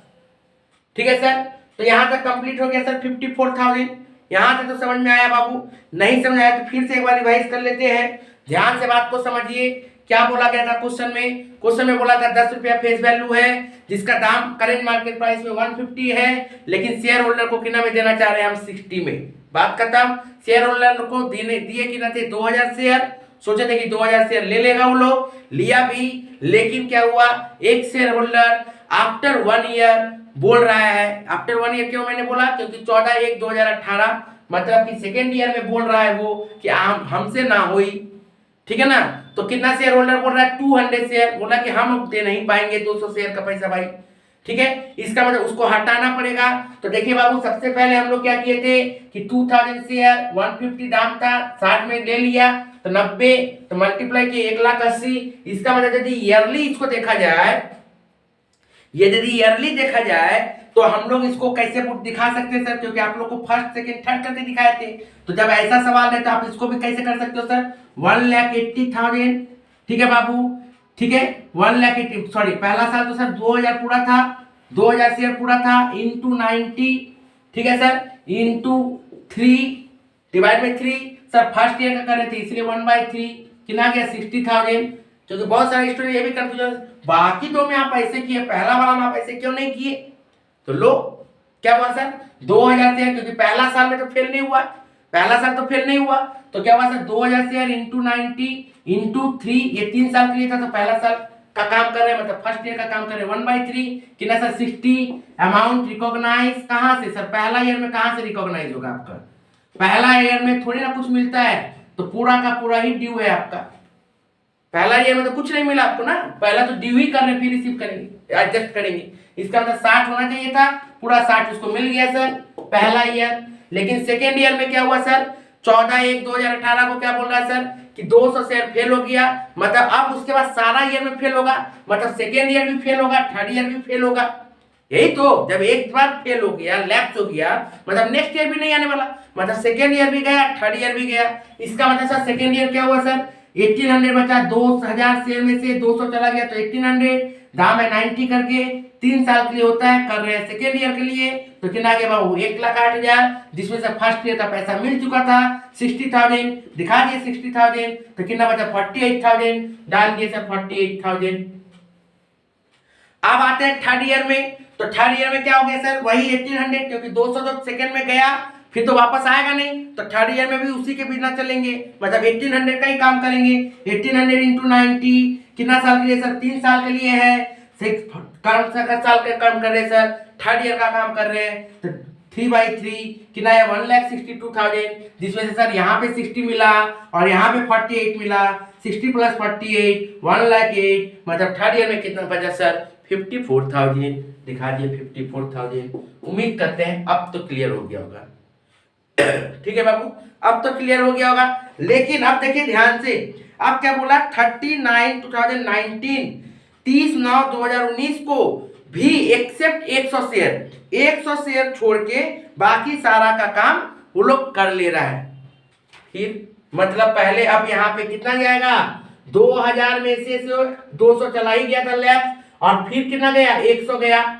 ठीक है सर, तो यहां तक कंप्लीट हो गया सर 54,000, यहां तक तो समझ में आया बाबू, नहीं समझ आया तो फिर से एक बार रिवाइज कर लेते हैं, ध्यान से बात को समझिए। क्या बोला गया था क्वेश्चन में, क्वेश्चन में बोला था 10 रुपया फेस वैल्यू है, जिसका दाम करेंट मार्केट प्राइस में 150 है, लेकिन शेयर होल्डर को कितना में देना चाह रहे हैं हम 60 में। बात खत्म। शेयर होल्डर को दिए कितना थे 2,000 शेयर, सोचे थे कि 2,000 शेयर ले लेगा वो लोग, लिया भी, लेकिन क्या हुआ, एक शेयर होल्डर आफ्टर 1 ईयर बोल रहा है, आफ्टर 1 ईयर क्यों मैंने बोला, क्योंकि 14/1/2018 मतलब कि सेकेंड ईयर में बोल रहा है वो कि हमसे ना होई, ठीक है ना। तो कितना शेयर होल्डर बोल रहा है 200 शेयर, बोला कि हम अब दे नहीं पाएंगे 200 शेयर का पैसा भाई, ठीक है, इसका मतलब उसको हटाना पड़ेगा। तो देखिए बाबू, सबसे पहले हम लोग क्या किए थे कि 2000 शेयर 150 दाम था, 60 में ले लिया, तो 90, तो मल्टीप्लाई किए 1,80,000, इसका मतलब यदि ईयरली इसको देखा जाए, यदि ईयरली देखा जाए तो हम लोग इसको कैसे दिखा सकते हैं सर, क्योंकि आप लोग को फर्स्ट सेकंड थर्ड करके दिखाए थे, तो जब ऐसा सवाल है तो आप इसको भी कैसे कर सकते हो सर 1,80,000, ठीक है बाबू, ठीक है 1,80,000, सॉरी पहला साल तो सर 2,000 पूरा था, 2,000 शेयर पूरा था, इंटू 90, ठीक है sir, into 3 divide by 3, sir first year का कर रहे थे इसलिए 1/3 कितना गया 60,000, क्योंकि बहुत सारे स्टूडेंट ये भी कंफ्यूजन, बाकी दो में आप ऐसे किए, पहला वाला में आप ऐसे क्यों नहीं किए, तो लो क्या हुआ सर 2,000 शेयर, क्योंकि पहला साल में तो फेल नहीं हुआ, पहला साल तो फेल नहीं हुआ, तो क्या हुआ सर 2,000 शेयर इंटू 90 इंटू 3, ये 3 साल के लिए था, तो पहला साल का काम कर रहे हैं, मतलब फर्स्ट ईयर का काम कर रहे हैं 1/3 कितना सर 60, अमाउंट रिकॉग्नाइज कहां से सर, पहला ईयर में कहां से रिकॉग्नाइज होगा आपका, पहला ईयर में थोड़ी ना कुछ मिलता है, तो पूरा का पूरा ही ड्यू है आपका, पहला ईयर में तो कुछ नहीं मिला आपको ना, पहला तो ड्यू ही कर रहे फिर रिसीव करेंगे एडजस्ट करेंगे, इसका मतलब 60 होना चाहिए था, पूरा 60 उसको मिल गया सर पहला ईयर। लेकिन सेकेंड ईयर में क्या हुआ सर 14/1/2018 को क्या बोल रहा है सर कि 200 शेयर फेल हो गया, मतलब अब उसके बाद सारा ईयर में फेल होगा, मतलब सेकेंड ईयर भी फेल होगा, थर्ड ईयर भी फेल होगा, यही तो, जब एक बार फेल हो गया लैप्स हो गया मतलब नेक्स्ट ईयर भी नहीं आने वाला, मतलब सेकेंड ईयर भी गया थर्ड ईयर भी गया, इसका मतलब सर सेकेंड ईयर क्या हुआ सर 1800 बचा, 2,000 शेयर में से 200 चला गया तो 1800, दाम है 90 करके 3 साल के लिए होता है, कर रहे हैं सेकेंड ईयर के लिए, तो कितना गया बाबू 1,08,000, जिसमें से फर्स्ट ईयर का पैसा मिल चुका था 60,000, दिखा दिए 60,000, तो कितना बचा 48,000, डाल दिए सर 48,000। अब आते हैं थर्ड ईयर में, तो थर्ड ईयर में क्या हो गया सर वही 1800, क्योंकि 200 तो सेकेंड में गया फिर तो वापस आएगा नहीं, तो थर्ड ईयर में भी उसी के बिना चलेंगे, मतलब 1800 का ही काम करेंगे, 1800 इंटू 90 कितना साल के लिए सर 3 साल के लिए है, साल का काम कर रहे हैं सर, थर्ड ईयर का काम कर रहे हैं, तो 3/3 कितना है 1,62,000, जिसमें से सर यहाँ पे 60 मिला और यहाँ पे 48 मिला, 60 प्लस 48 1,08,000, मतलब थर्ड ईयर में कितना बचा सर 54,000, दिखा दिए 54,000। उम्मीद करते हैं अब तो क्लियर हो गया होगा, ठीक है बाबू, अब तो क्लियर हो गया होगा। लेकिन अब देखिए ध्यान से, अब क्या बोला 30/9/2019, 30/9/2019 को भी एक्सेप्ट 100 शेयर, 100 शेयर छोड़ के बाकी सारा का काम वो लोग कर ले रहा है, फिर मतलब पहले अब यहाँ पे कितना जाएगा 2,000 में से 200 चला ही गया था लैप्स, और फिर कितना गया 100 गया,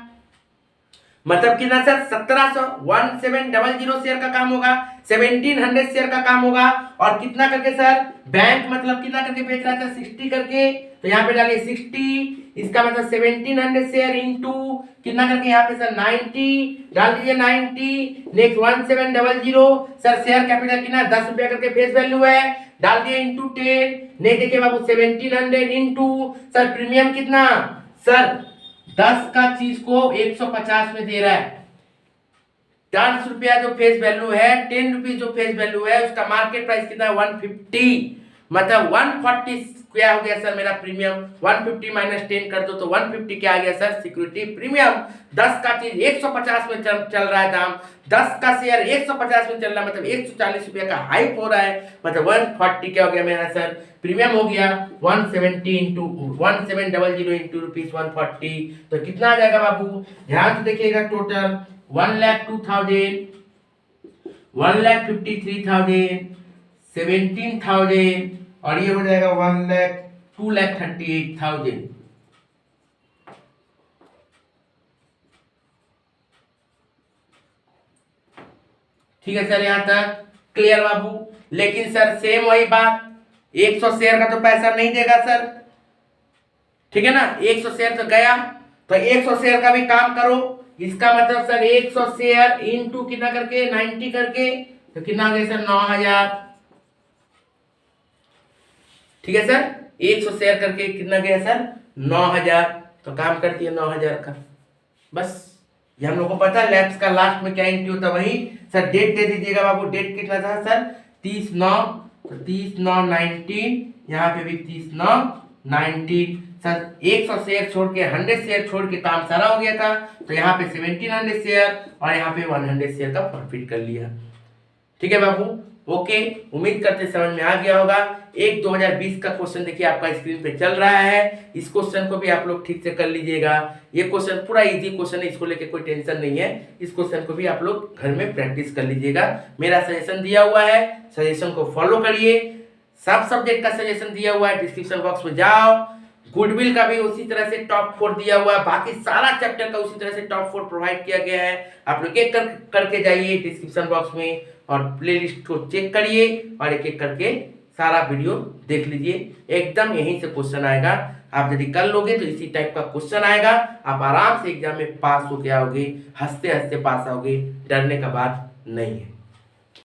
मतलब कितना सर 1700 शेयर का काम होगा, 1700 शेयर का काम होगा, और कितना करके सर बैंक मतलब कितना करके बेच रहा था 60 करके, तो यहाँ पे डालिए 60, इसका मतलब 1700 शेयर इंटू कितना करके यहाँ पे सर 90 डाल दीजिए 90, नेक्स्ट 1700, सर शेयर कैपिटल कितना 10 रुपया करके फेस वैल्यू है, डाल दिया इंटू 10, नहीं देखिए बाबू 1700 इंटू सर प्रीमियम कितना सर 10 का चीज को 150 में दे रहा है। 10 रुपया जो फेस वैल्यू है, 10 रुपीज जो फेस वैल्यू है, उसका मार्केट प्राइस कितना है 150, मतलब 140 क्या हो गया सर मेरा प्रीमियम। 150 माइनस 10 कर दो तो 150 क्या आ गया सर सिक्योरिटी प्रीमियम। 10 का चीज 150 में चल रहा है दाम, 10 का शेयर 150 में चल रहा है, मतलब 140 रुपया का हाइप हो रहा है, मतलब 140 क्या हो गया मेरा सर प्रीमियम हो गया 170 इंटू 1700 इंटू रुपीज 140, तो कितना आ जाएगा बाबू ध्यान से देखिएगा। टोटल 1,02,000, 1,53,000, 17,000 और ये हो जाएगा 2,38,000। ठीक है सर, यहां तक क्लियर बाबू। लेकिन सर सेम वही बात, 100 शेयर का तो पैसा नहीं देगा सर, ठीक है ना, 100 शेयर तो गया, तो 100 शेयर का भी काम करो। इसका मतलब सर 100 शेयर इनटू कितना करके 90 करके, तो कितना आ गया सर 9,000। ठीक है सर, 100 शेयर करके कितना गया सर 9,000, तो काम करती है 9,000 का। बस ये हम लोग को पता है लैप्स का लास्ट में क्या एंट्री होता है वही। सर डेट दे दीजिएगा बाबू, डेट कितना था सर 30/9, तो 30/9/19, यहाँ पे भी 30/9/19। सर 100 शेयर छोड़ के 100 शेयर छोड़ के काम सारा हो गया था, तो यहाँ पे 1700 शेयर और यहाँ पे 100 शेयर का प्रॉफिट कर लिया। ठीक है बाबू, ओके, उम्मीद करते समझ में आ गया होगा। एक 2020 का क्वेश्चन देखिए आपका स्क्रीन पे चल रहा है, इस क्वेश्चन को भी आप लोग ठीक से कर लीजिएगा। ये क्वेश्चन पूरा इजी क्वेश्चन है, इसको लेके कोई टेंशन नहीं है। इस क्वेश्चन को भी आप लोग घर में प्रैक्टिस कर लीजिएगा। मेरा सजेशन दिया हुआ है, सजेशन को फॉलो करिए। सब सब्जेक्ट का सजेशन दिया हुआ है, डिस्क्रिप्शन बॉक्स में जाओ। गुडविल का भी उसी तरह से टॉप 4 दिया हुआ है, बाकी सारा चैप्टर का उसी तरह से टॉप 4 प्रोवाइड किया गया है। आप लोग एक करके जाइए डिस्क्रिप्शन बॉक्स में और प्लेलिस्ट को चेक करिए और एक एक करके सारा वीडियो देख लीजिए। एकदम यहीं से क्वेश्चन आएगा, आप यदि कर लोगे तो इसी टाइप का क्वेश्चन आएगा, आप आराम से एग्जाम में पास होके आओगे, हंसते हंसते पास आओगे, डरने का बात नहीं है।